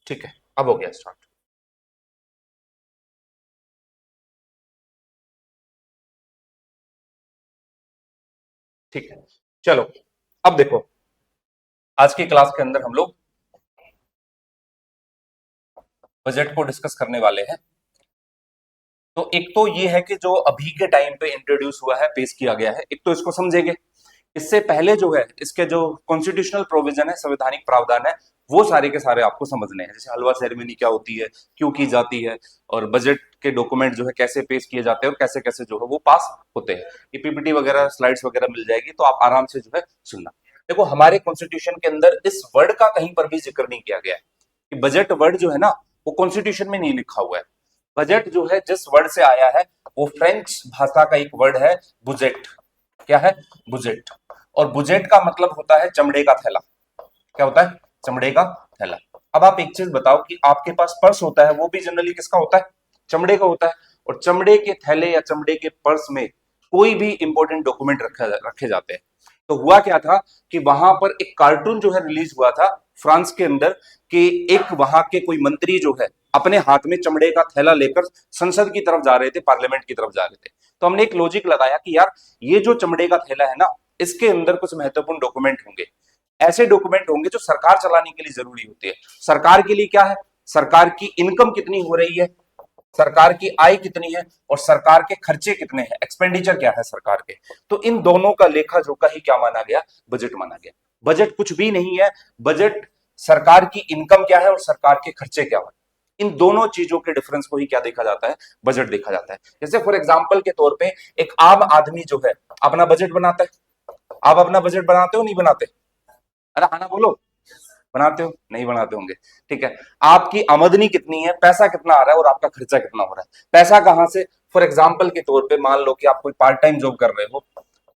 ठीक है, अब हो गया स्टार्ट। ठीक है, चलो अब देखो, आज की क्लास के अंदर हम लोग बजट को डिस्कस करने वाले हैं। तो एक तो ये है कि जो अभी के टाइम पे इंट्रोड्यूस हुआ है, पेश किया गया है, एक तो इसको समझेंगे। इससे पहले जो है इसके जो कॉन्स्टिट्यूशनल प्रोविजन है, संवैधानिक प्रावधान है, वो सारे के सारे आपको समझने हैं। जैसे हलवा सेरेमनी क्या होती है, क्यों की जाती है, और बजट के डॉक्यूमेंट जो है कैसे पेश किए जाते हैं और कैसे कैसे जो है वो पास होते हैं। ये पीपीटी वगैरह स्लाइड्स वगैरह मिल जाएगी, तो आप आराम से जो है सुनना। देखो, हमारे कॉन्स्टिट्यूशन के अंदर इस वर्ड का कहीं पर भी जिक्र नहीं किया गया है कि बजट वर्ड जो है ना, वो कॉन्स्टिट्यूशन में नहीं लिखा हुआ है। बजट जो है जिस वर्ड से आया है, वो फ्रेंच भाषा का एक वर्ड है, बुजेट। क्या है? बुजेट। और बुजेट का मतलब होता है चमड़े का थैला। क्या होता है? चमड़े का थैला। अब आप एक चीज बताओ कि आपके पास पर्स होता है, वो भी जनरली किसका होता है? चमड़े का होता है। और चमड़े के थैले या चमड़े के पर्स में कोई भी इंपॉर्टेंट डॉक्यूमेंट रखे जाते हैं। तो हुआ क्या था कि वहां पर एक कार्टून जो है रिलीज हुआ था फ्रांस के अंदर, कि एक वहां के कोई मंत्री जो है अपने हाथ में चमड़े का थैला लेकर संसद की तरफ जा रहे थे, पार्लियामेंट की तरफ जा रहे थे। तो हमने एक लॉजिक लगाया कि यार, ये जो चमड़े का थैला है ना, इसके अंदर कुछ महत्वपूर्ण डॉक्यूमेंट होंगे। ऐसे डॉक्यूमेंट होंगे जो सरकार चलाने के लिए जरूरी होते हैं। सरकार के लिए क्या है? सरकार की इनकम कितनी हो रही है, सरकार की आय कितनी है, और सरकार के खर्चे कितने हैं, एक्सपेंडिचर क्या है सरकार के। तो इन दोनों का लेखा जोखा ही क्या माना गया? बजट माना गया। बजट कुछ भी नहीं है। बजट सरकार की इनकम क्या है और सरकार के खर्चे क्या है, इन दोनों चीजों के डिफरेंस को ही क्या देखा जाता है? बजट देखा जाता है। जैसे फॉर एग्जाम्पल के तौर पे एक आम आदमी जो है अपना बजट बनाता है। आप अपना बजट बनाते हो नहीं बनाते? अरे हाँ ना बोलो। बनाते हो? नहीं बनाते होंगे। ठीक है। आपकी आमदनी कितनी है, पैसा कितना आ रहा है, और आपका खर्चा कितना हो रहा है, पैसा कहां से? फॉर एग्जाम्पल के तौर पे मान लो कि आप कोई पार्ट टाइम जॉब कर रहे हो,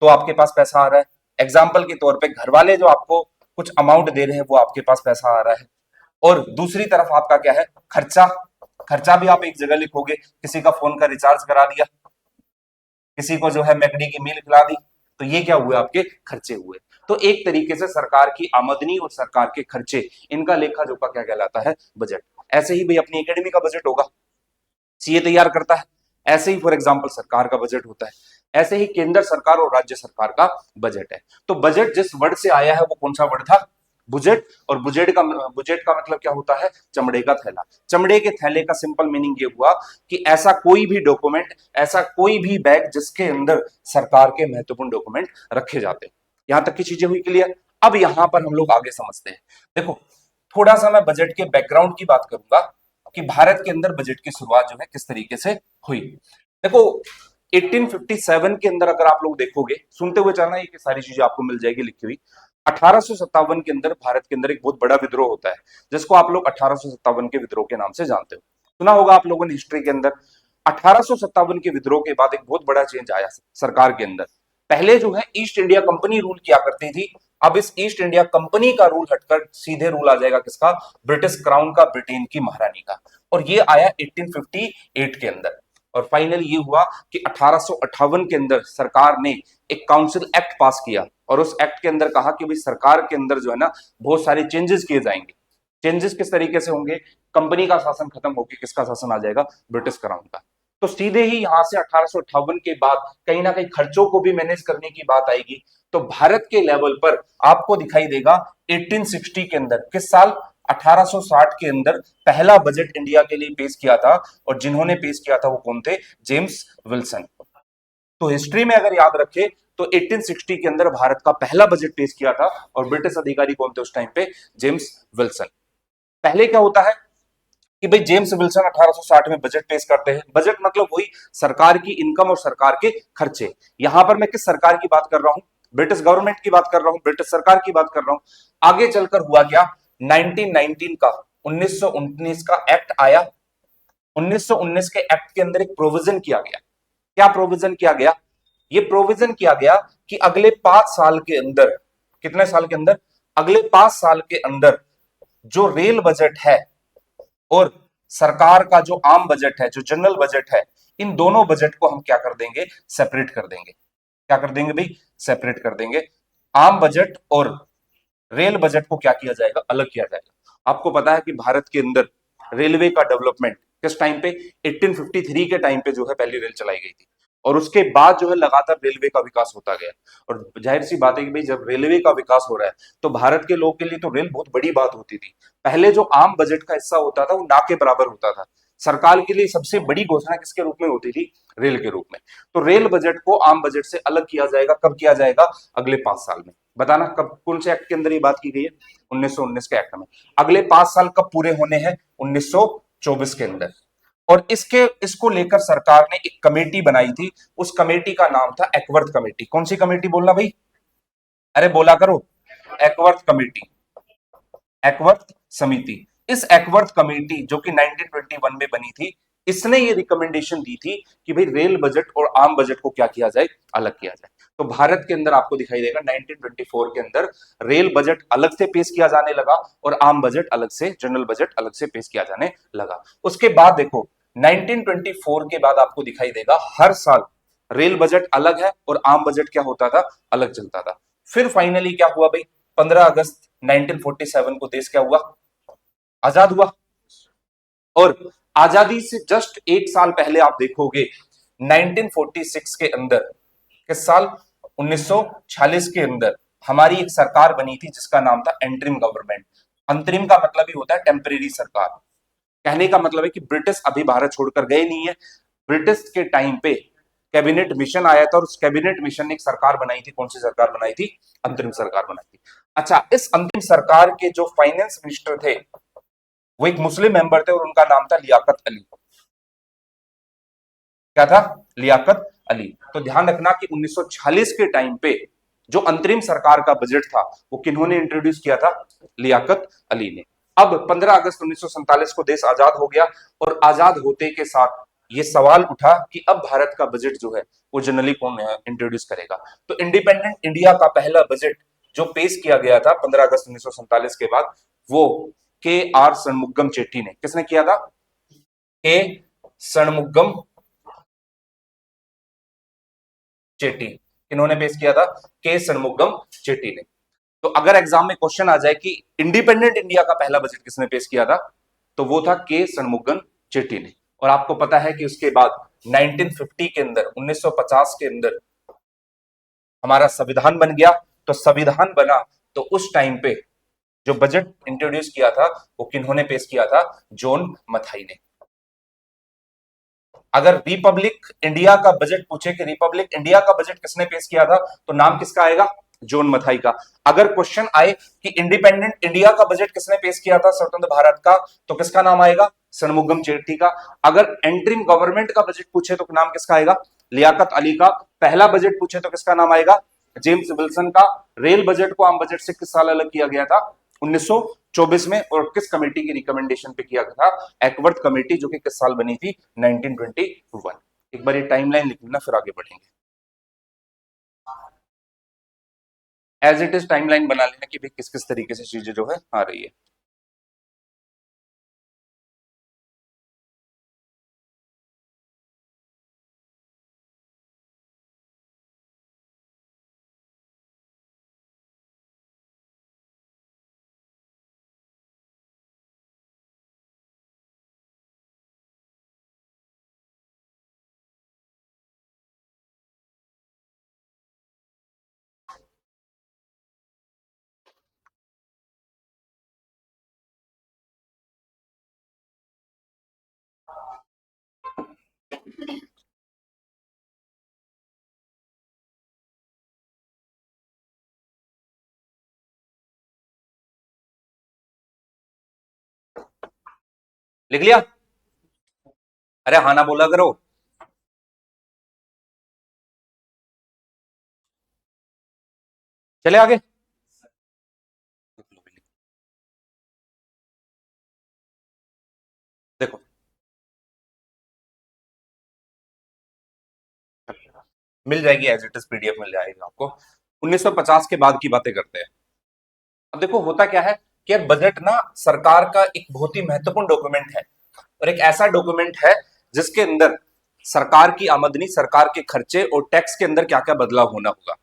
तो आपके पास पैसा आ रहा है। एग्जाम्पल के तौर पे घर वाले जो आपको कुछ अमाउंट दे रहे हैं, वो आपके पास पैसा आ रहा है। और दूसरी तरफ आपका क्या है? खर्चा। खर्चा भी आप एक जगह लिखोगे, किसी का फोन का रिचार्ज करा दिया, किसी को जो है मैकडी की मील खिला दी, तो ये क्या हुए? आपके खर्चे हुए। तो एक तरीके से सरकार की आमदनी और सरकार के खर्चे, इनका लेखा जोखा क्या कहलाता है? बजट। ऐसे ही भाई अपनी एकेडमी का बजट होगा, सीए तैयार करता है। ऐसे ही फॉर एग्जाम्पल सरकार का बजट होता है। ऐसे ही केंद्र सरकार और राज्य सरकार का बजट है। तो बजट जिस वर्ड से आया है, वो कौन सा वर्ड था? बुजेट। और बुजेट का मतलब क्या होता है? चमड़े का थैला। चमड़े के थैले का सिंपल मीनिंग ये हुआ कि ऐसा कोई भी डॉक्यूमेंट, ऐसा कोई भी बैग जिसके अंदर सरकार के महत्वपूर्ण डॉक्यूमेंट रखे जाते हैं। यहां तक की चीजें हुई क्लियर। अब यहां पर हम लोग आगे समझते हैं। देखो, थोड़ा सा मैं बजट के बैकग्राउंड की बात करूंगा कि भारत के अंदर बजट की शुरुआत जो है किस तरीके से हुई। देखो, 1857 के अंदर अगर आप लोग देखोगे, सुनते हुए चलना, ये सारी चीजें आपको मिल जाएगी लिखी हुई। 1857 के अंदर भारत के अंदर एक बहुत बड़ा विद्रोह होता है, जिसको आप लोग 1857 के विद्रोह के नाम से जानते हो। सुना होगा आप लोगों ने हिस्ट्री के अंदर। 1857 के विद्रोह के बाद एक बहुत बड़ा चेंज आया सरकार के अंदर। पहले जो है ईस्ट इंडिया कंपनी रूल किया करती थी। अब इस ईस्ट इंडिया कंपनी का रूल हटकर सीधे रूल आ जाएगा किसका? ब्रिटिश क्राउन का, ब्रिटेन की महारानी का। और ये आया 1858 के अंदर। और फाइनली ये हुआ कि 1858 के अंदर सरकार ने एक काउंसिल एक्ट पास किया, और उस एक्ट के अंदर कहा कि भाई सरकार के अंदर जो है ना, बहुत सारे चेंजेस किए जाएंगे। चेंजेस किस तरीके से होंगे? कंपनी का शासन खत्म होकर किसका शासन आ जाएगा? ब्रिटिश क्राउन का। तो सीधे ही यहां से 1858 के बाद कहीं ना कहीं खर्चों को भी मैनेज करने की बात आएगी। तो भारत के लेवल पर आपको दिखाई देगा 1860 के अंदर, किस साल? 1860 के अंदर पहला बजट इंडिया के लिए पेश किया था। और जिन्होंने पेश किया था वो कौन थे? James Wilson. तो हिस्ट्री में अगर याद रखे, तो 1860 के अंदर भारत का पहला बजट पेश किया था, और ब्रिटिश अधिकारी कौन थे उस टाइम पे? James Wilson. पहले क्या होता है कि भाई जेम्स विल्सन 1860 में बजट पेश करते हैं। बजट मतलब वही सरकार की इनकम और सरकार के खर्चे। यहां पर मैं किस सरकार की बात कर रहा हूं? ब्रिटिश गवर्नमेंट की बात कर रहा हूं, ब्रिटिश सरकार की बात कर रहा हूं। आगे चलकर हुआ क्या? 1919 का, 1919 का एक्ट आया। 1919 के एक्ट के अंदर एक प्रोविजन किया गया। क्या प्रोविजन किया गया? ये प्रोविजन किया गया कि अगले 5 साल के अंदर, कितने साल के अंदर? अगले 5 साल के अंदर जो रेल बजट है और सरकार का जो आम बजट है, जो जनरल बजट है, इन दोनों बजट को हम क्या कर देंगे? सेपरेट कर देंगे। क्या कर देंगे भाई? सेपरेट कर देंगे। आम बजट और रेल बजट को क्या किया जाएगा? अलग किया जाएगा। आपको पता है कि भारत के अंदर रेलवे का डेवलपमेंट किस टाइम पे, 1853 के टाइम पे जो है पहली रेल चलाई गई थी, और उसके बाद जो है लगातार रेलवे का विकास होता गया। और जाहिर सी बात है कि भाई जब रेलवे का विकास हो रहा है तो भारत के लोग के लिए तो रेल बहुत बड़ी बात होती थी। पहले जो आम बजट का हिस्सा होता था वो ना के बराबर होता था। सरकार के लिए सबसे बड़ी घोषणा किसके रूप में होती थी? रेल के रूप में। तो रेल बजट को आम बजट से अलग किया जाएगा, कब किया जाएगा? अगले 5 साल में। बताना कब, कौन से एक्ट के अंदर ये बात की गई है? 1919 के एक्ट में। अगले 5 साल कब पूरे होने हैं? 1924 के अंदर। और इसको लेकर सरकार ने एक कमेटी बनाई थी, उस कमेटी का नाम था एकवर्थ कमेटी। कौन सी कमेटी? बोलना भाई, अरे बोला करो, एकवर्थ कमेटी, एकवर्थ समिति। इस एकवर्थ कमेटी जो कि 1921 में बनी थी, इसने ये रिकमेंडेशन दी थी कि भाई रेल बजट और आम बजट को क्या किया जाए? अलग किया जाए। तो भारत के अंदर आपको दिखाई देगा 1924 के अंदर रेल बजट अलग से पेश किया जाने लगा और आम बजट अलग से, जनरल बजट अलग से पेश किया जाने लगा। उसके बाद देखो 1924 के बाद आपको दिखाई देगा हर साल रेल बजट अलग है और आम बजट क्या होता था? अलग चलता था। फिर फाइनली क्या हुआ भाई? 15 अगस्त 1947 को देश क्या हुआ? आजाद हुआ। और आजादी से जस्ट 1 साल पहले आप देखोगे 1946 के अंदर, किस साल? 1946 के अंदर हमारी एक सरकार बनी थी जिसका नाम था एंटरिम गवर्नमेंट। अंतरिम का मतलब ही होता है टेम्परेरी सरकार। कहने का मतलब है कि ब्रिटिश अभी भारत छोड़कर गए नहीं है। ब्रिटिश के टाइम पे कैबिनेट मिशन आया था और उस कैबिनेट मिशन ने एक सरकार बनाई थी। कौन सी सरकार बनाई थी? अंतरिम सरकार बनाई थी। अच्छा, इस अंतरिम सरकार के जो फाइनेंस मिनिस्टर थे वो एक मुस्लिम मेंबर थे और उनका नाम था लियाकत अली। क्या था? लियाकत अली। तो ध्यान रखना कि 1946 के टाइम पे जो अंतरिम सरकार का बजट था वो किन्होंने इंट्रोड्यूस किया था? लियाकत अली ने। अब 15 अगस्त 1947 को देश आजाद हो गया और आजाद होते के साथ ये सवाल उठा कि अब भारत का बजट जो है वो जनरली कौन इंट्रोड्यूस करेगा। तो इंडिपेंडेंट इंडिया का पहला बजट जो पेश किया गया था 15 अगस्त 1947 के बाद, वो के आर षणमुगम चेट्टी ने, किसने किया था? के षणमुगम चेट्टी। इन्होंने पेश किया था? के षणमुगम चेट्टी ने। तो अगर एग्जाम में क्वेश्चन आ जाए कि इंडिपेंडेंट इंडिया का पहला बजट किसने पेश किया था, तो वो था के षणमुगम चेट्टी ने। और आपको पता है कि उसके बाद 1950 के अंदर, 1950 के अंदर हमारा संविधान बन गया। तो संविधान बना तो उस टाइम पे जो बजट इंट्रोड्यूस किया था वो किन्होंने पेश किया था? जॉन मथाई ने। अगर रिपब्लिक इंडिया का बजट पूछे कि रिपब्लिक इंडिया का बजट किसने पेश किया था, तो नाम किसका आएगा? जॉन मथाई का। अगर क्वेश्चन आए कि इंडिपेंडेंट इंडिया का बजट किसने पेश किया था, स्वतंत्र भारत का, तो किसका नाम आएगा? षणमुगम चेट्टी का। अगर एंट्रिम गवर्नमेंट का बजट पूछे तो नाम किसका आएगा? लियाकत अली का। पहला बजट पूछे तो किसका नाम आएगा? जेम्स विल्सन का। रेल बजट को आम बजट से किस साल अलग किया गया था? 1924 में। और किस कमेटी की रिकमेंडेशन पे किया गया था? एकवर्थ कमेटी, जो कि किस साल बनी थी? 1921। एक बार ये टाइमलाइन लिख लेना, फिर आगे बढ़ेंगे। एज इट इज टाइमलाइन बना लेना कि भाई किस किस तरीके से चीजें जो है आ रही है। लिख लिया? अरे हाँ ना बोला करो। चले आगे। देखो, मिल जाएगी, एज इट इज पीडीएफ मिल जाएगी आपको। 1950 के बाद की बातें करते हैं। अब देखो होता क्या है कि यार बजट ना सरकार का एक बहुत ही महत्वपूर्ण डॉक्यूमेंट है, और एक ऐसा डॉक्यूमेंट है जिसके अंदर सरकार की आमदनी, सरकार के खर्चे और टैक्स के अंदर क्या क्या बदलाव होना होगा।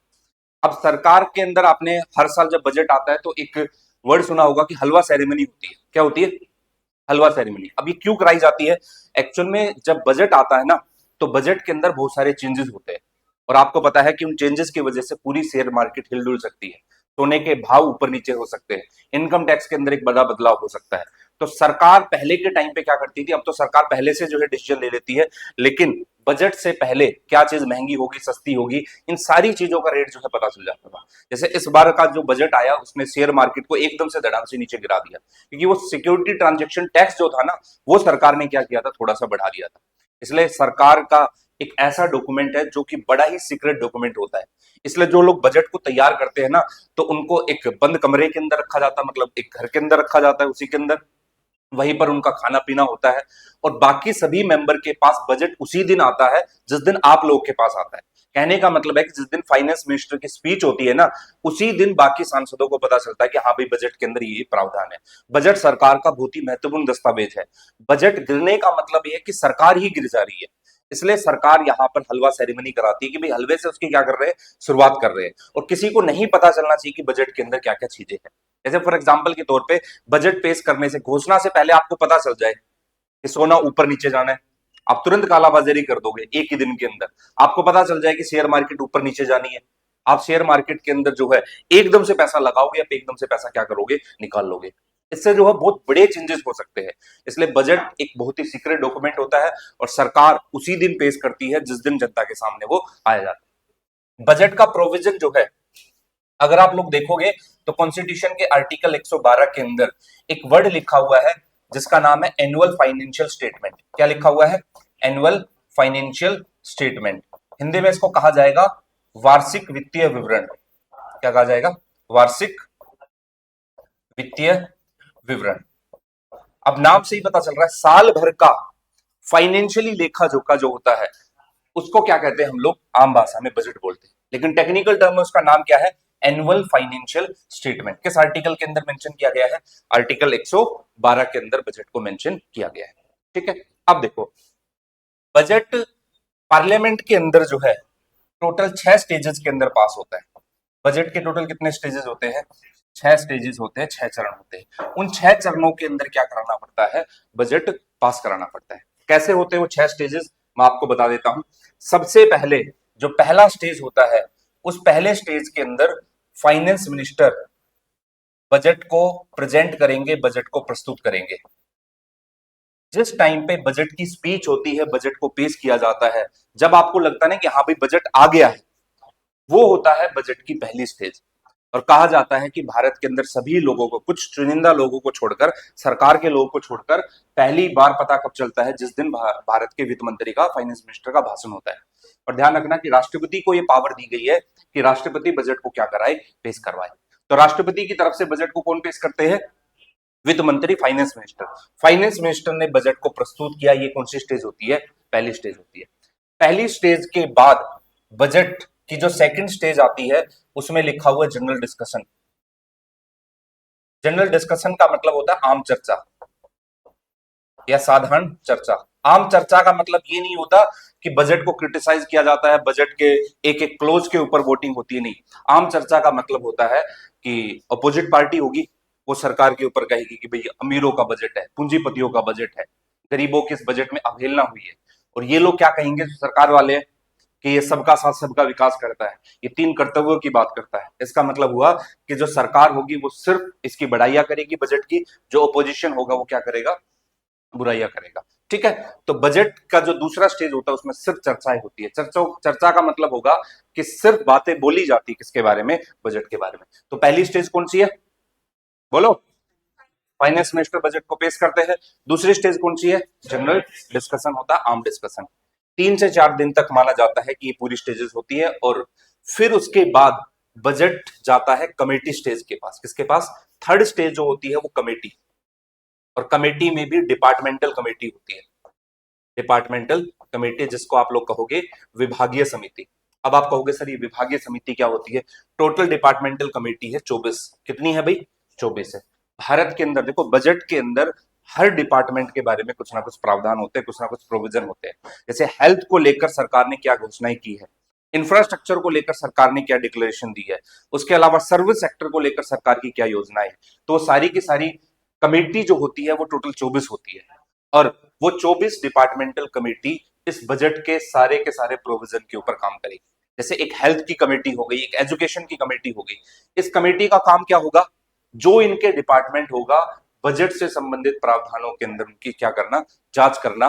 अब सरकार के अंदर आपने हर साल जब बजट आता है तो एक वर्ड सुना होगा कि हलवा सेरेमनी होती है। क्या होती है? हलवा सेरेमनी। अब ये क्यों कराई जाती है? एक्चुअल में जब बजट आता है ना, तो बजट के अंदर बहुत सारे चेंजेस होते हैं, और आपको पता है कि उन चेंजेस की वजह से पूरी शेयर मार्केट हिलडुल सकती है, सोने के भाव ऊपर नीचे हो सकते हैं, इनकम टैक्स के अंदर एक बड़ा बदलाव हो सकता है। तो सरकार पहले के टाइम पे क्या करती थी, अब तो सरकार पहले से जो है डिसीजन ले लेती है, लेकिन बजट से पहले क्या चीज महंगी होगी, सस्ती होगी, इन सारी चीजों का रेट जो है पता चल जाता था। जैसे इस बार का जो बजट आया, उसने शेयर मार्केट को एकदम से धड़ाम से नीचे गिरा दिया, क्योंकि वो सिक्योरिटी ट्रांजेक्शन टैक्स जो था ना, वो सरकार ने क्या किया था, थोड़ा सा बढ़ा दिया था। इसलिए सरकार का एक ऐसा डॉक्यूमेंट है जो कि बड़ा ही सीक्रेट डॉक्यूमेंट होता है। इसलिए जो लोग बजट को तैयार करते हैं ना, तो उनको एक बंद कमरे के अंदर रखा जाता है, मतलब एक घर के अंदर रखा जाता है, उसी के अंदर वहीं पर उनका खाना पीना होता है, और बाकी सभी मेंबर के पास बजट उसी दिन आता है जिस दिन आप लोग के पास आता है। कहने का मतलब है कि जिस दिन फाइनेंस मिनिस्टर की स्पीच होती है ना, उसी दिन बाकी सांसदों को पता चलता है कि हाँ भाई, बजट के अंदर ये प्रावधान है। बजट सरकार का बहुत ही महत्वपूर्ण दस्तावेज है। बजट गिरने का मतलब ये है कि सरकार ही गिर जा रही है। इसलिए सरकार यहां पर हलवा सेरेमनी कराती है कि भाई हलवे से उसकी क्या कर रहे हैं, शुरुआत कर रहे हैं, और किसी को नहीं पता चलना चाहिए कि बजट के अंदर क्या क्या चीजें हैं। जैसे फॉर एग्जाम्पल के तौर पे, बजट पेश करने से, घोषणा से पहले आपको पता चल जाए कि सोना ऊपर नीचे जाना है, आप तुरंत कालाबाजारी कर दोगे एक ही दिन के अंदर। आपको पता चल जाए कि शेयर मार्केट ऊपर नीचे जानी है, आप शेयर मार्केट के अंदर जो है एकदम से पैसा लगाओगे, या एकदम से पैसा क्या करोगे, निकाल लोगे। इससे जो है बहुत बड़े चेंजेस हो सकते हैं। इसलिए बजट एक बहुत ही सीक्रेट डॉक्यूमेंट होता है, और सरकार उसी दिन पेश करती है जिस दिन जनता के सामने वो आया जाता है। बजट का प्रोविजन जो है, अगर आप लोग देखोगे तो कॉन्स्टिट्यूशन के आर्टिकल 112 के अंदर एक वर्ड लिखा हुआ है जिसका नाम है एनुअल फाइनेंशियल स्टेटमेंट। क्या लिखा हुआ है? Annual financial statement. हिंदी में इसको कहा जाएगा वार्षिक वित्तीय विवरण। क्या कहा जाएगा? वार्षिक वित्तीय विवरण। अब नाम से ही पता चल रहा है, साल भर का फाइनेंशियली लेखा जोखा जो होता है, उसको क्या कहते हैं हम लोग, आम भाषा में बजट बोलते हैं, लेकिन टेक्निकल टर्म में उसका नाम क्या है, एनुअल फाइनेंशियल स्टेटमेंट। किस आर्टिकल के अंदर मेंशन किया गया है? आर्टिकल 112 के अंदर बजट को मेंशन किया गया है। ठीक है। अब देखो, बजट पार्लियामेंट के अंदर जो है टोटल 6 स्टेजेस के अंदर पास होता है। बजट के टोटल कितने स्टेजेस होते हैं? 6 स्टेजेस होते हैं, 6 चरण होते हैं। उन 6 चरणों के अंदर क्या कराना पड़ता है? बजट पास कराना पड़ता है। कैसे होते हैं वो 6 स्टेजेस, मैं आपको बता देता हूं। सबसे पहले जो पहला स्टेज होता है, उस पहले स्टेज के अंदर फाइनेंस मिनिस्टर बजट को प्रेजेंट करेंगे, बजट को प्रस्तुत करेंगे। जिस टाइम पे बजट की स्पीच होती है, बजट को पेश किया जाता है, जब आपको लगता है ना कि हाँ भाई बजट आ गया है, वो होता है बजट की पहली स्टेज। और कहा जाता है कि भारत के अंदर सभी लोगों को, कुछ चुनिंदा लोगों को छोड़कर, सरकार के लोगों को छोड़कर, पहली बार पता कब चलता है? जिस दिन भारत के वित्त मंत्री का, फाइनेंस मिनिस्टर का भाषण होता है। और ध्यान रखना कि राष्ट्रपति को यह पावर दी गई है कि राष्ट्रपति बजट को क्या कराए, पेश करवाए। तो राष्ट्रपति की तरफ से बजट को कौन पेश करते हैं? वित्त मंत्री, फाइनेंस मिनिस्टर। फाइनेंस मिनिस्टर ने बजट को प्रस्तुत किया। ये कौन सी स्टेज होती है? पहली स्टेज होती है। पहली स्टेज के बाद बजट की जो सेकंड स्टेज आती है, उसमें लिखा हुआ जनरल डिस्कशन। जनरल डिस्कशन का मतलब होता है आम चर्चा या साधारण चर्चा। आम चर्चा का मतलब ये नहीं होता कि बजट को क्रिटिसाइज किया जाता है, बजट के एक एक क्लोज के ऊपर वोटिंग होती है, नहीं। आम चर्चा का मतलब होता है कि अपोजिट पार्टी होगी, वो सरकार के ऊपर कहेगी कि भाई अमीरों का बजट है, पूंजीपतियों का बजट है, गरीबों की इस बजट में अवहेलना हुई है। और ये लोग क्या कहेंगे, सरकार वाले, कि ये सबका साथ सबका विकास करता है, ये 3 कर्तव्यों की बात करता है। इसका मतलब हुआ कि जो सरकार होगी वो सिर्फ इसकी बढ़ाइयां करेगी बजट की, जो ओपोजिशन होगा वो क्या करेगा, बुराइयां करेगा। ठीक है। तो बजट का जो दूसरा स्टेज होता है, उसमें सिर्फ चर्चाएं होती है। चर्चा का मतलब होगा कि सिर्फ बातें बोली जाती है, किसके बारे में? बजट के बारे में। तो पहली स्टेज कौन सी है, बोलो? फाइनेंस मिनिस्टर बजट को पेश करते हैं। दूसरी स्टेज कौन सी है? जनरल डिस्कशन होता है, आम डिस्कशन। 3 से 4 दिन तक माना जाता है कि ये पूरी स्टेजेस होती है, और फिर उसके बाद बजट जाता है कमेटी स्टेज के पास। किसके पास? थर्ड स्टेज जो होती है वो कमेटी। और कमेटी में भी डिपार्टमेंटल कमेटी होती है। डिपार्टमेंटल कमेटी, जिसको आप लोग कहोगे विभागीय समिति। अब आप कहोगे सर ये विभागीय समिति क्या होती है? टोटल डिपार्टमेंटल कमेटी है 24। कितनी है भाई? 24 है। भारत के अंदर देखो, बजट के अंदर हर डिपार्टमेंट के बारे में कुछ ना कुछ प्रावधान होते हैं, कुछ ना कुछ प्रोविजन होते हैं। जैसे हेल्थ को लेकर सरकार ने क्या घोषणाएं की है, इंफ्रास्ट्रक्चर को लेकर सरकार ने क्या डिक्लेरेशन दी है, उसके अलावा सर्विस सेक्टर को लेकर सरकार की क्या योजना है। तो सारी की सारी कमेटी जो होती है वो टोटल 24 होती है, और वो 24 डिपार्टमेंटल कमेटी इस बजट के सारे प्रोविजन के ऊपर काम करेगी। जैसे एक हेल्थ की कमेटी हो गई, एक एजुकेशन की कमेटी हो गई। इस कमेटी का काम क्या होगा, जो इनके डिपार्टमेंट होगा बजट से संबंधित प्रावधानों के अंदर उनकी क्या करना, जांच करना,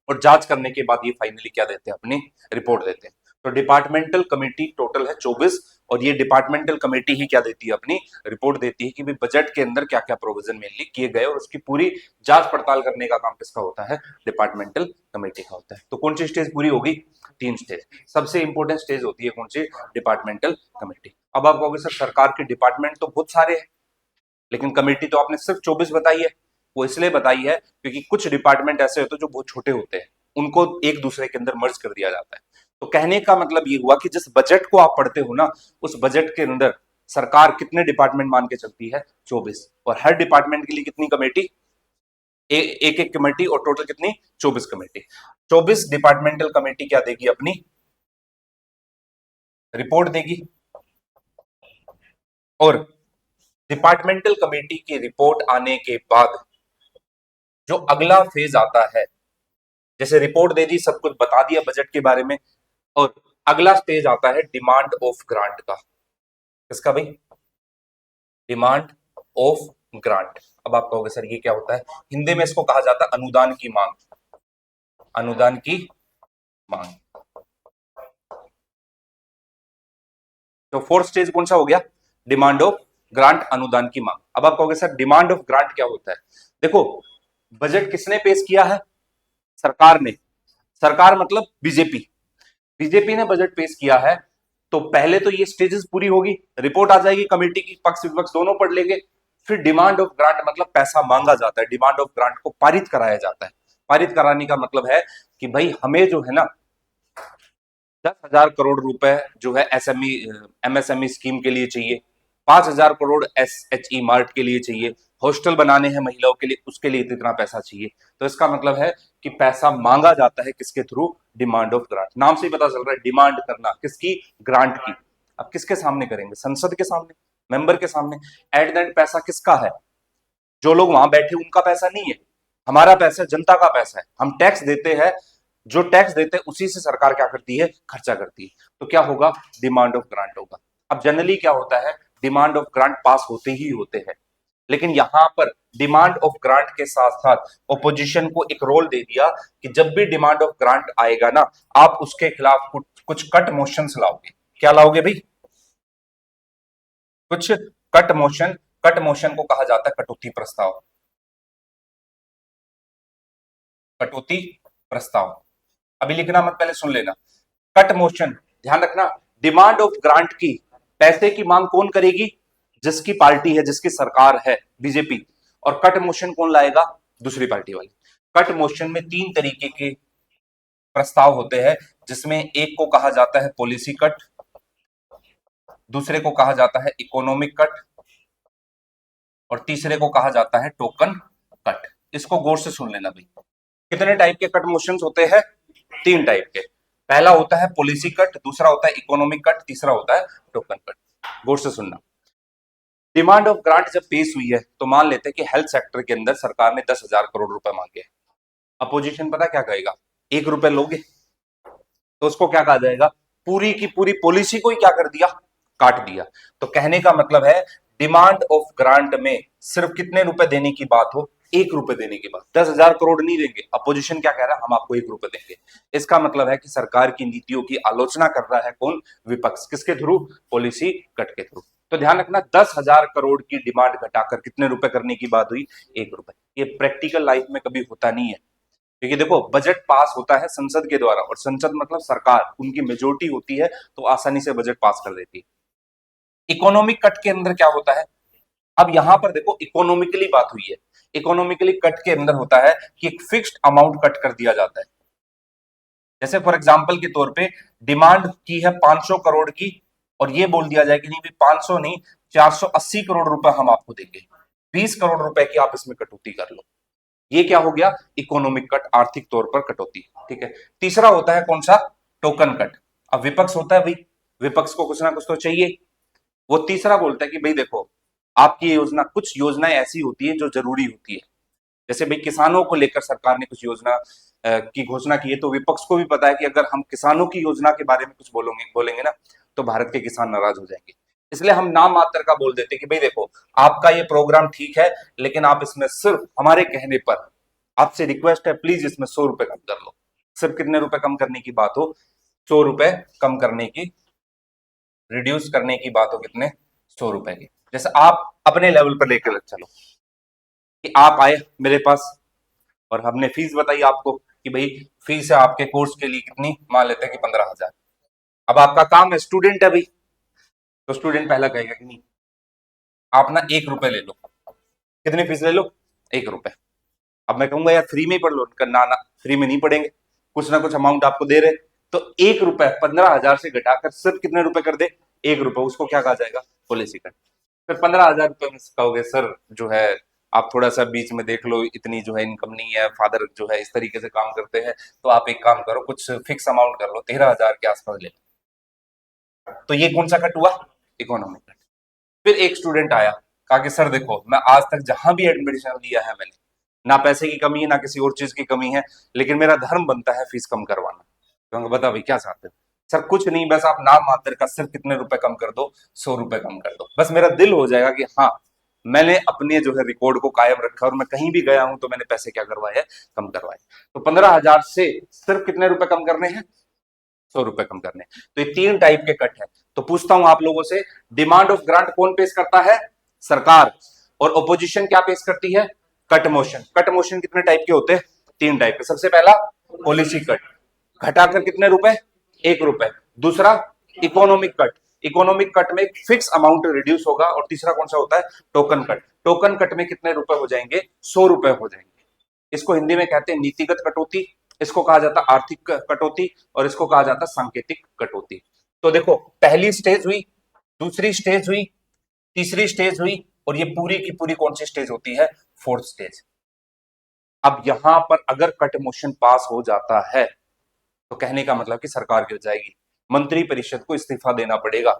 और जांच करने के बाद ये फाइनली क्या देते हैं, अपनी रिपोर्ट देते हैं। तो डिपार्टमेंटल कमेटी टोटल है 24, और ये डिपार्टमेंटल कमेटी ही क्या देती है, अपनी रिपोर्ट देती है कि भाई बजट के अंदर क्या क्या प्रोविजन मेनली किए गए, और उसकी पूरी जांच पड़ताल करने का काम किसका होता है, डिपार्टमेंटल कमेटी का होता है। तो कौन सी स्टेज पूरी होगी, 3 स्टेज। सबसे इंपॉर्टेंट स्टेज होती है कौन सी, डिपार्टमेंटल कमेटी। अब आप कहोगे सर सरकार के डिपार्टमेंट तो बहुत सारे हैं, लेकिन कमेटी तो आपने सिर्फ 24 बताई है। वो इसलिए बताई है क्योंकि कुछ डिपार्टमेंट ऐसे होते हैं जो बहुत छोटे होते हैं, उनको एक दूसरे के अंदर मर्ज कर दिया जाता है। तो कहने का मतलब ये हुआ कि जिस बजट को आप पढ़ते हो ना, उस बजट के अंदर सरकार कितने डिपार्टमेंट मान के चलती है, 24, और हर डिपार्टमेंट के लिए कितनी कमेटी, एक एक कमेटी, और टोटल कितनी, 24 कमेटी। 24 डिपार्टमेंटल कमेटी क्या देगी, अपनी रिपोर्ट देगी, और डिपार्टमेंटल कमेटी की रिपोर्ट आने के बाद जो अगला फेज आता है, जैसे रिपोर्ट दे दी, सब कुछ बता दिया बजट के बारे में, और अगला स्टेज आता है डिमांड ऑफ ग्रांट का। किसका भाई, डिमांड ऑफ ग्रांट। अब आप कहोगे सर ये क्या होता है, हिंदी में इसको कहा जाता है अनुदान की मांग, अनुदान की मांग। तो फोर्थ स्टेज कौन सा हो गया, डिमांड ऑफ ग्रांट, अनुदान की मांग। अब आप कहोगे सर डिमांड ऑफ ग्रांट क्या होता है। देखो, बजट किसने पेश किया है, सरकार ने। सरकार मतलब बीजेपी, बीजेपी ने बजट पेश किया है। तो पहले तो ये स्टेजेस पूरी होगी, रिपोर्ट आ जाएगी कमेटी की, पक्ष विपक्ष दोनों पढ़ लेंगे। फिर डिमांड ऑफ ग्रांट मतलब पैसा मांगा जाता है, डिमांड ऑफ ग्रांट को पारित कराया जाता है। पारित कराने का मतलब है कि भाई हमें जो है ना 10,000 करोड़ रुपए जो है एसएमई एमएसएमई स्कीम के लिए चाहिए, 5,000 करोड़ एसएचई मार्ट के लिए चाहिए, हॉस्टल बनाने हैं महिलाओं के लिए, उसके लिए इतना पैसा चाहिए। तो इसका मतलब है कि पैसा मांगा जाता है किसके थ्रू, डिमांड ऑफ ग्रांट। नाम से ही पता चल रहा है डिमांड करना किसकी, ग्रांट की। अब किसके सामने करेंगे, संसद के सामने, मेंबर के सामने। एट द एंड पैसा किसका है, जो लोग वहां बैठे उनका पैसा नहीं है, हमारा पैसा, जनता का पैसा है। हम टैक्स देते हैं, जो टैक्स देते हैं उसी से सरकार क्या करती है, खर्चा करती है। तो क्या होगा, डिमांड ऑफ ग्रांट होगा। अब जनरली क्या होता है, डिमांड ऑफ ग्रांट पास होते ही होते हैं, लेकिन यहां पर डिमांड ऑफ ग्रांट के साथ साथ ऑपोजिशन को एक रोल दे दिया कि जब भी डिमांड ऑफ ग्रांट आएगा ना, आप उसके खिलाफ कुछ कट मोशंस लाओगे। क्या लाओगे भाई, कुछ कट मोशन। कट मोशन को कहा जाता है कटौती प्रस्ताव, कटौती प्रस्ताव। अभी लिखना मत, पहले सुन लेना। कट मोशन, ध्यान रखना, डिमांड ऑफ ग्रांट की, पैसे की मांग कौन करेगी, जिसकी पार्टी है, जिसकी सरकार है, बीजेपी। और कट मोशन कौन लाएगा, दूसरी पार्टी वाले। कट मोशन में 3 तरीके के प्रस्ताव होते हैं, जिसमें एक को कहा जाता है पॉलिसी कट, दूसरे को कहा जाता है इकोनॉमिक कट, और तीसरे को कहा जाता है टोकन कट। इसको गौर से सुन लेना भाई। कितने टाइप के कट मोशंस होते हैं, 3 टाइप के। पहला होता है पॉलिसी कट, दूसरा होता है इकोनॉमिक कट, तीसरा होता है टोकन कट। गौर से सुनना। डिमांड ऑफ ग्रांट जब पेश हुई है, तो मान लेते हैं कि हेल्थ सेक्टर के अंदर सरकार ने 10,000 करोड़ रुपए मांगे। अपोजिशन पता क्या कहेगा, 1 रुपए लोगे, तो उसको क्या कहा जाएगा, पूरी की पूरी पॉलिसी को ही क्या कर दिया, काट दिया। तो कहने का मतलब है डिमांड ऑफ ग्रांट में सिर्फ कितने रुपए देने की बात हो, 1 रुपए देने की बात। 10,000 करोड़ नहीं देंगे, अपोजिशन क्या कह रहा है, हम आपको 1 रुपए देंगे। इसका मतलब है कि सरकार की नीतियों की आलोचना कर रहा है कौन, विपक्ष। किसके थ्रू, पॉलिसी कट के थ्रू। तो ध्यान रखना, 10,000 करोड़ की डिमांड घटाकर कितने रुपए करने की बात हुई, 1 रुपए। ये प्रैक्टिकल लाइफ में कभी होता नहीं है, क्योंकि देखो बजट पास होता है संसद के द्वारा, और संसद मतलब सरकार, उनकी मेजोरिटी होती है, तो आसानी से बजट पास कर देती है। इकोनॉमिक कट के अंदर क्या होता है, अब यहां पर देखो इकोनॉमिकली बात हुई है। इकोनॉमिकली कट के अंदर होता है कि एक फिक्स्ड अमाउंट कट कर दिया जाता है। जैसे फॉर एग्जांपल के तौर पे डिमांड की है 500 करोड़ की, और ये बोल दिया जाए कि नहीं भी 500 नहीं, 480 करोड़ रुपए हम आपको देंगे, 20 करोड़ रुपए की आप इसमें कटौती कर लो। ये क्या हो गया, इकोनॉमिक कट, आर्थिक तौर पर कटौती। ठीक है। तीसरा होता है कौन सा, टोकन कट। अब विपक्ष होता है भाई, विपक्ष को कुछ ना कुछ तो चाहिए। वो तीसरा बोलता है कि भाई देखो, आपकी योजना, कुछ योजनाएं ऐसी होती है जो जरूरी होती है। जैसे भाई किसानों को लेकर सरकार ने कुछ योजना की घोषणा की है, तो विपक्ष को भी पता है कि अगर हम किसानों की योजना के बारे में कुछ बोलेंगे ना, तो भारत के किसान नाराज हो जाएंगे। इसलिए हम नाम मात्र का बोल देते हैं कि भाई देखो, आपका ये प्रोग्राम ठीक है, लेकिन आप इसमें सिर्फ हमारे कहने पर, आपसे रिक्वेस्ट है, प्लीज इसमें 100 रुपए कम कर लो। सिर्फ कितने रुपए कम करने की बात हो? 100 रुपए कम करने की, रिड्यूस करने की बात हो, कितने? 100 रुपए की। जैसे आप अपने लेवल पर लेकर चलो कि आप आए मेरे पास और हमने फीस बताई आपको कि भाई फीस है आपके कोर्स के लिए कितनी, मान लेते हैं कि 15,000। अब आपका काम है, स्टूडेंट है भाई, तो स्टूडेंट पहला कहेगा कि नहीं, आप ना 1 रुपए ले लो। कितनी फीस ले लो? 1 रुपए। अब मैं कहूंगा यार फ्री में ही पढ़ लो, ना ना, फ्री में नहीं पढ़ेंगे, कुछ ना कुछ अमाउंट आपको दे रहे। तो 1 रुपए 15,000 से घटाकर सिर्फ कितने रुपए कर दे? 1 रुपए। उसको क्या कहा जाएगा? Policy cut. फिर 15,000 रुपए में कहोगे सर जो है, आप थोड़ा सा बीच में देख लो, इतनी जो है इनकम नहीं है, फादर जो है इस तरीके से काम करते हैं, तो आप एक काम करो, कुछ फिक्स अमाउंट कर लो, 13,000 के आसपास ले लो। तो ये कौन सा कट हुआ? Economic cut. फिर एक स्टूडेंट आया, कहा कि सर देखो, मैं आज तक जहां भी एडमिशन लिया है मैंने, ना पैसे की कमी है ना किसी और चीज की कमी है, लेकिन मेरा धर्म बनता है फीस कम करवाना। तो बता भाई क्या चाहते हो? सर कुछ नहीं, बस आप नाम मात्र का सिर्फ कितने रुपए कम कर दो, 100 रुपए कम कर दो, बस मेरा दिल हो जाएगा कि हाँ, मैंने अपने जो है रिकॉर्ड को कायम रखा और मैं कहीं भी गया हूं तो मैंने पैसे क्या करवाए हैं? कम करवाए। तो 15,000 से सिर्फ कितने रुपए कम करने हैं? 100 रुपए कम करने। तो ये 3 टाइप के कट है। तो पूछता हूं आप लोगों से, डिमांड ऑफ ग्रांट कौन पेश करता है? सरकार। और ओपोजिशन क्या पेश करती है? Cut motion. कट मोशन कितने टाइप के होते हैं? 3 टाइप के। सबसे पहला पॉलिसी कट, घटाकर कितने रुपए? 1 रुपए। दूसरा इकोनॉमिक कट, इकोनॉमिक कट में एक फिक्स अमाउंट रिड्यूस होगा। और तीसरा कौन सा होता है? Token cut. टोकन कट में कितने रुपए हो जाएंगे? 100 रुपए हो जाएंगे। इसको हिंदी में कहते हैं नीतिगत कटौती, इसको कहा जाता है आर्थिक कटौती, और इसको कहा जाता है सांकेतिक कटौती। तो देखो, पहली स्टेज हुई, दूसरी स्टेज हुई, तीसरी स्टेज हुई, और ये पूरी की पूरी कौन सी स्टेज होती है? Fourth stage. अब यहां पर अगर कट मोशन पास हो जाता है, तो कहने का मतलब कि सरकार गिर जाएगी, मंत्री परिषद को इस्तीफा देना पड़ेगा।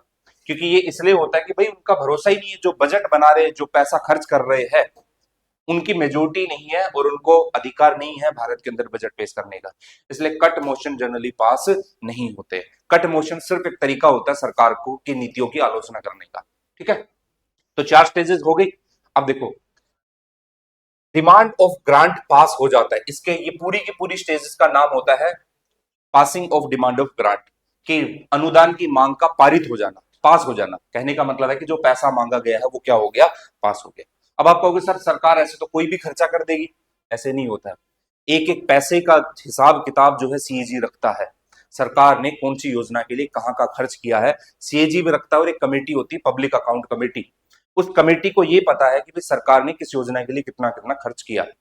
क्योंकि ये इसलिए होता है कि भाई उनका भरोसा ही नहीं है, जो बजट बना रहे, जो पैसा खर्च कर रहे हैं, उनकी मेजोरिटी नहीं है और उनको अधिकार नहीं है भारत के अंदर बजट पेश करने का। इसलिए कट मोशन जनरली पास नहीं होते। कट मोशन सिर्फ एक तरीका होता है सरकार को की नीतियों की आलोचना करने का। ठीक है, तो 4 स्टेजेस हो गई। अब देखो, डिमांड ऑफ ग्रांट पास हो जाता है, इसके ये पूरी की पूरी स्टेजेस का नाम होता है passing of demand of grant, कि अनुदान की मांग का पारित हो जाना, पास हो जाना। कहने का मतलब है कि जो पैसा मांगा गया है वो क्या हो गया? पास हो गया। अब आप कहोगे सर सरकार ऐसे तो कोई भी खर्चा कर देगी। ऐसे नहीं होता है। एक एक पैसे का हिसाब किताब जो है सीएजी रखता है, सरकार ने कौन सी योजना के लिए कहां का खर्च किया है, सीएजी भी रखता है। और एक कमेटी होती है, पब्लिक अकाउंट कमेटी, उस कमेटी को ये पता है कि भाई सरकार ने किस योजना के लिए कितना कितना खर्च किया है।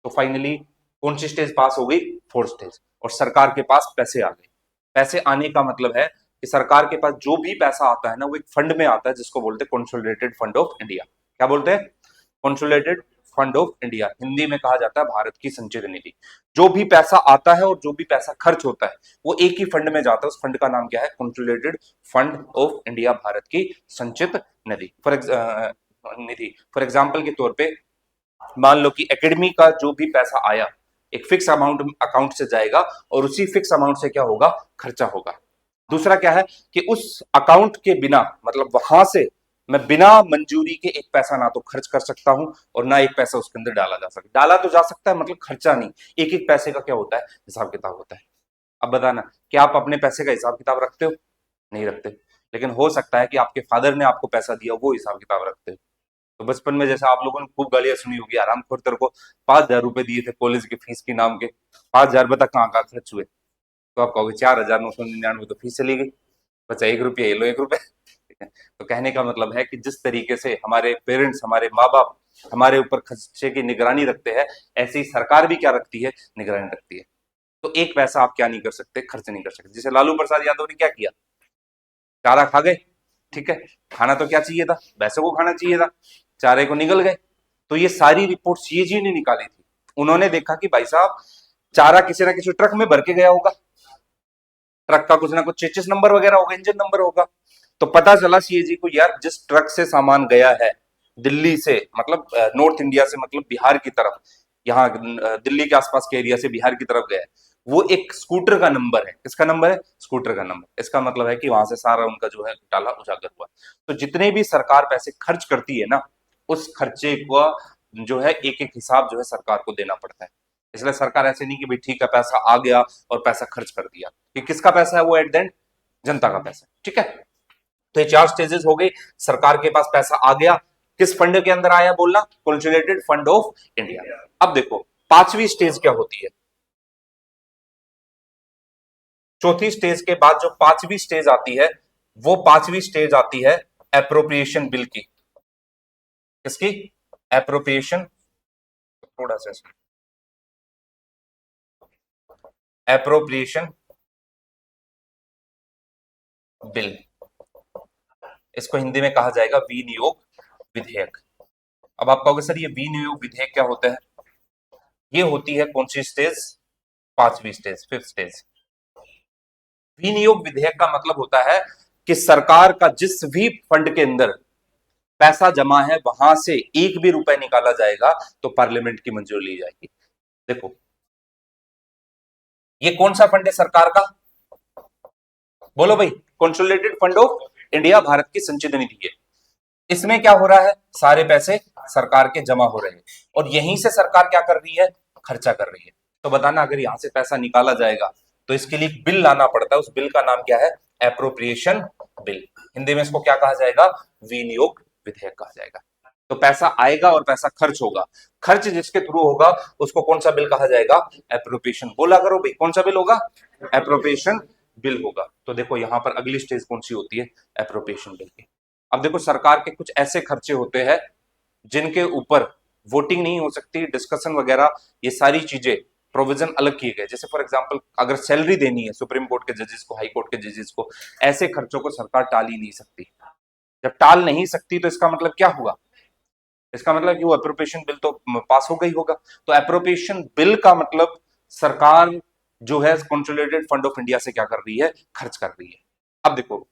तो फाइनली कौन सी स्टेज पास हो गई? Fourth stage. और सरकार के पास पैसे आ गए। पैसे आने का मतलब है कि सरकार के पास जो भी पैसा आता है ना, वो एक फंड में आता है, जिसको बोलते हैं कंसोलिडेटेड फंड ऑफ इंडिया। क्या बोलते हैं? Consolidated fund of India. Hindi में कहा जाता है भारत की संचित निधि। जो भी पैसा आता है और जो भी पैसा खर्च होता है, वो एक ही फंड में जाता है। उस फंड का नाम क्या है? Consolidated fund of India, Bharat की संचित निधि। फॉर एग्जाम्पल के तौर पे मान लो कि एकेडमी का जो भी पैसा आया, एक फिक्स अमाउंट अकाउंट से जाएगा और उसी फिक्स अमाउंट से क्या होगा? खर्चा होगा। दूसरा क्या है कि उस अकाउंट के बिना, मतलब वहां से मैं बिना मंजूरी के एक पैसा ना तो खर्च कर सकता हूं और ना एक पैसा उसके अंदर डाला जा सकता। डाला तो जा सकता है, मतलब खर्चा नहीं। एक एक पैसे का क्या होता है? हिसाब किताब होता है। अब बताना, क्या आप अपने पैसे का हिसाब किताब रखते हो? नहीं रखते। लेकिन हो सकता है कि आपके फादर ने आपको पैसा दिया, वो हिसाब किताब रखते हो। तो बचपन में जैसे आप लोगों ने खूब गालियां सुनी होगी, आरामखोर तेरे को 5,000 रुपए दिए थे कॉलेज की फीस के नाम के, 5,000 रुपए तक कहाँ कहाँ खर्च हुए? तो आप कहोगे 4,999 तो फीस चली गई, बचा 1 रुपया, ये लो 1 रुपए। ठीक है, तो कहने का मतलब है कि जिस तरीके से हमारे पेरेंट्स, हमारे माँ बाप हमारे ऊपर खर्चे की निगरानी रखते हैं, ऐसी सरकार भी क्या रखती है? निगरानी रखती है। तो एक पैसा आप क्या नहीं कर सकते? खर्च नहीं कर सकते। जैसे लालू प्रसाद यादव ने क्या किया? चारा खा गए, ठीक है, खाना तो क्या चाहिए था? भैंसों को खाना चाहिए था, चारे को निगल गए। तो ये सारी रिपोर्ट सीएजी ने निकाली थी। उन्होंने देखा कि भाई साहब, चारा किसी ना किसी ट्रक में भर के गया होगा, ट्रक का कुछ ना कुछ चेचिस नंबर वगैरह होगा, इंजन नंबर होगा। तो पता चला सीएजी को यार जिस ट्रक से सामान गया है दिल्ली से, मतलब नॉर्थ इंडिया से, मतलब बिहार की तरफ, यहाँ दिल्ली के आसपास के एरिया से बिहार की तरफ गया है, वो एक स्कूटर का नंबर है। किसका नंबर है? स्कूटर का नंबर। इसका मतलब है कि वहां से सारा उनका जो है घोटाला उजागर हुआ। तो जितने भी सरकार पैसे खर्च करती है ना, उस खर्चे का जो है एक एक हिसाब जो है सरकार को देना पड़ता है। इसलिए सरकार ऐसे नहीं कि भाई ठीक है पैसा आ गया और पैसा खर्च कर दिया। ये किसका पैसा है? वो एट द एंड जनता का पैसा। ठीक है, तो ये 4 स्टेजेस हो गई। सरकार के पास पैसा आ गया, किस फंड के अंदर आया बोलना? Consolidated fund of India. अब देखो 5वीं स्टेज क्या होती है। चौथी स्टेज के बाद जो 5वीं स्टेज आती है, वो 5वीं स्टेज आती है एप्रोप्रिएशन बिल की। किसकी? एप्रोप्रिएशन, थोड़ा सा एप्रोप्रिएशन बिल, इसको हिंदी में कहा जाएगा विनियोग विधेयक। अब आप कहोगे सर ये विनियोग विधेयक क्या होता है? ये होती है कौन सी स्टेज? 5वीं स्टेज, 5th स्टेज। विनियोग विधेयक का मतलब होता है कि सरकार का जिस भी फंड के अंदर पैसा जमा है वहां से एक भी रुपए निकाला जाएगा तो पार्लियामेंट की मंजूरी ली जाएगी। देखो ये कौन सा फंड है सरकार का? बोलो भाई। Consolidated fund of India, Bharat की संचित निधि है। इसमें क्या हो रहा है? सारे पैसे सरकार के जमा हो रहे हैं और यहीं से सरकार क्या कर रही है? खर्चा कर रही है। तो बताना अगर यहां से पैसा निकाला जाएगा तो इसके लिए बिल लाना पड़ता है। उस बिल का नाम क्या है? Appropriation bill. हिंदी में इसको क्या कहा जाएगा? विनियोग विधेयक कहा जाएगा। तो पैसा आएगा और पैसा खर्च होगा। खर्च जिसके थ्रू होगा उसको कौन सा बिल कहा जाएगा? एप्रोप्रिएशन। बोला करो भाई, कौन सा बिल होगा? एप्रोप्रिएशन बिल होगा। तो देखो यहां पर अगली स्टेज कौन सी होती है? एप्रोप्रिएशन बिल की। अब देखो सरकार के कुछ ऐसे खर्चे होते हैं जिनके ऊपर वोटिंग नहीं हो सकती, डिस्कशन वगैरह, ये सारी चीजें प्रोविजन अलग किए गए। जैसे फॉर एग्जांपल अगर सैलरी देनी है सुप्रीम कोर्ट के जजेस को, हाई कोर्ट के जजेस को, ऐसे खर्चों को सरकार टाल ही नहीं सकती। जब टाल नहीं सकती तो इसका मतलब क्या हुआ? इसका मतलब कि वो एप्रोप्रिएशन बिल तो पास हो गई होगा। तो एप्रोप्रिएशन बिल का मतलब सरकार जो है कंसोलिडेटेड फंड ऑफ इंडिया से क्या कर रही है? खर्च कर रही है। अब देखो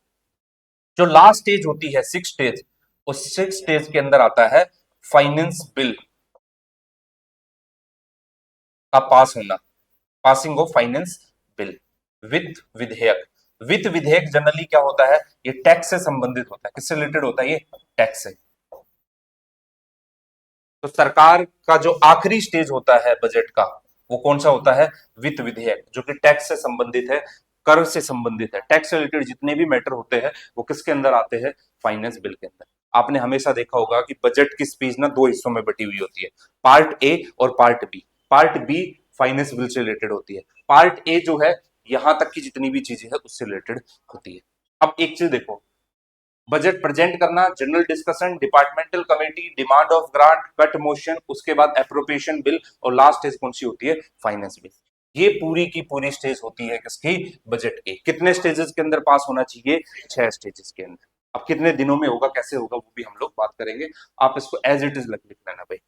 जो लास्ट स्टेज होती है 6th स्टेज, उस 6th स्टेज के अंदर आता है फाइनेंस बिल का पास होना, पासिंग ऑफ फाइनेंस बिल। वित्त विधेयक। वित्त विधेयक जनरली क्या होता है? ये टैक्स से संबंधित होता है। किससे रिलेटेड होता है? ये टैक्स से। तो सरकार का जो आखिरी स्टेज होता है बजट का, वो कौन सा होता है? वित्त विधेयक, जो कि टैक्स से संबंधित है, कर से संबंधित है। टैक्स से रिलेटेड जितने भी मैटर होते हैं वो किसके अंदर आते हैं? फाइनेंस बिल के अंदर। आपने हमेशा देखा होगा कि बजट की स्पीच ना 2 हिस्सों में बटी हुई होती है, पार्ट ए और part B. Part B finance bill से रिलेटेड होती है, पार्ट ए जो है यहां तक की जितनी भी चीजें हैं उससे रिलेटेड होती है। अब एक चीज देखो, बजट प्रेजेंट करना, general discussion, departmental committee, demand of grant, cut motion, उसके बाद एप्रोप्रिएशन बिल और लास्ट स्टेज कौन सी होती है? Finance bill. ये पूरी की पूरी स्टेज होती है किसकी? बजट की। कितने स्टेजेस के अंदर पास होना चाहिए? 6 स्टेजेस के अंदर। अब कितने दिनों में होगा, कैसे होगा, वो भी हम लोग बात करेंगे। आप इसको एज इट इज लिख लेना भाई।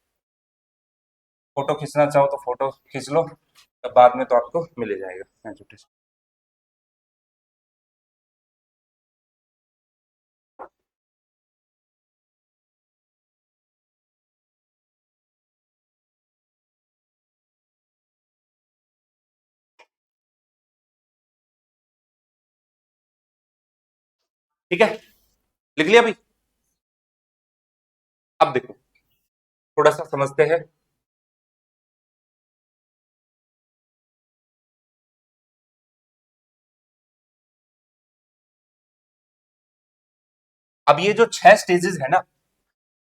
फोटो खींचना चाहो तो फोटो खींच लो, तब बाद में तो आपको मिल जाएगा एज इट इज। ठीक है, लिख लिया भाई। अब देखो थोड़ा सा समझते हैं। अब ये जो 6 स्टेजेस है ना,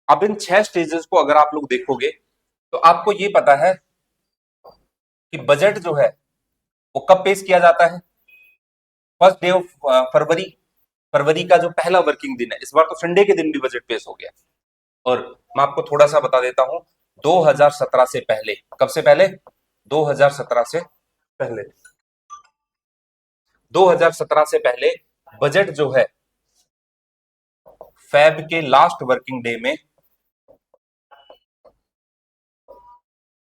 अब इन 6 स्टेजेस को अगर आप लोग देखोगे तो आपको ये पता है कि बजट जो है वो कब पेश किया जाता है? First day of February. फरवरी का जो पहला वर्किंग दिन है, इस बार तो संडे के दिन भी बजट पेश हो गया। और मैं आपको थोड़ा सा बता देता हूं, 2017 से पहले, कब से पहले? 2017 से पहले, 2017 से पहले बजट जो है फेब के लास्ट वर्किंग डे में,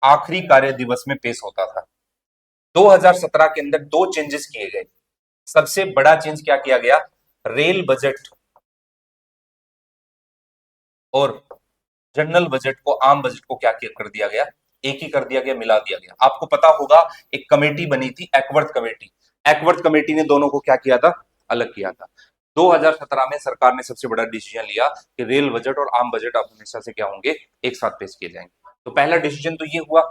आखिरी कार्य दिवस में पेश होता था। 2017 के अंदर 2 चेंजेस किए गए। सबसे बड़ा चेंज क्या किया गया, रेल बजट और जनरल बजट को, आम बजट को क्या कर दिया गया, एक ही कर दिया गया, मिला दिया गया। आपको पता होगा एक कमेटी बनी थी, एक्वर्थ कमेटी। एक्वर्थ कमेटी ने दोनों को क्या किया था, अलग किया था। 2017 में सरकार ने सबसे बड़ा डिसीजन लिया कि रेल बजट और आम बजट अब हमेशा से क्या होंगे, एक साथ पेश किए जाएंगे। तो पहला डिसीजन तो ये हुआ।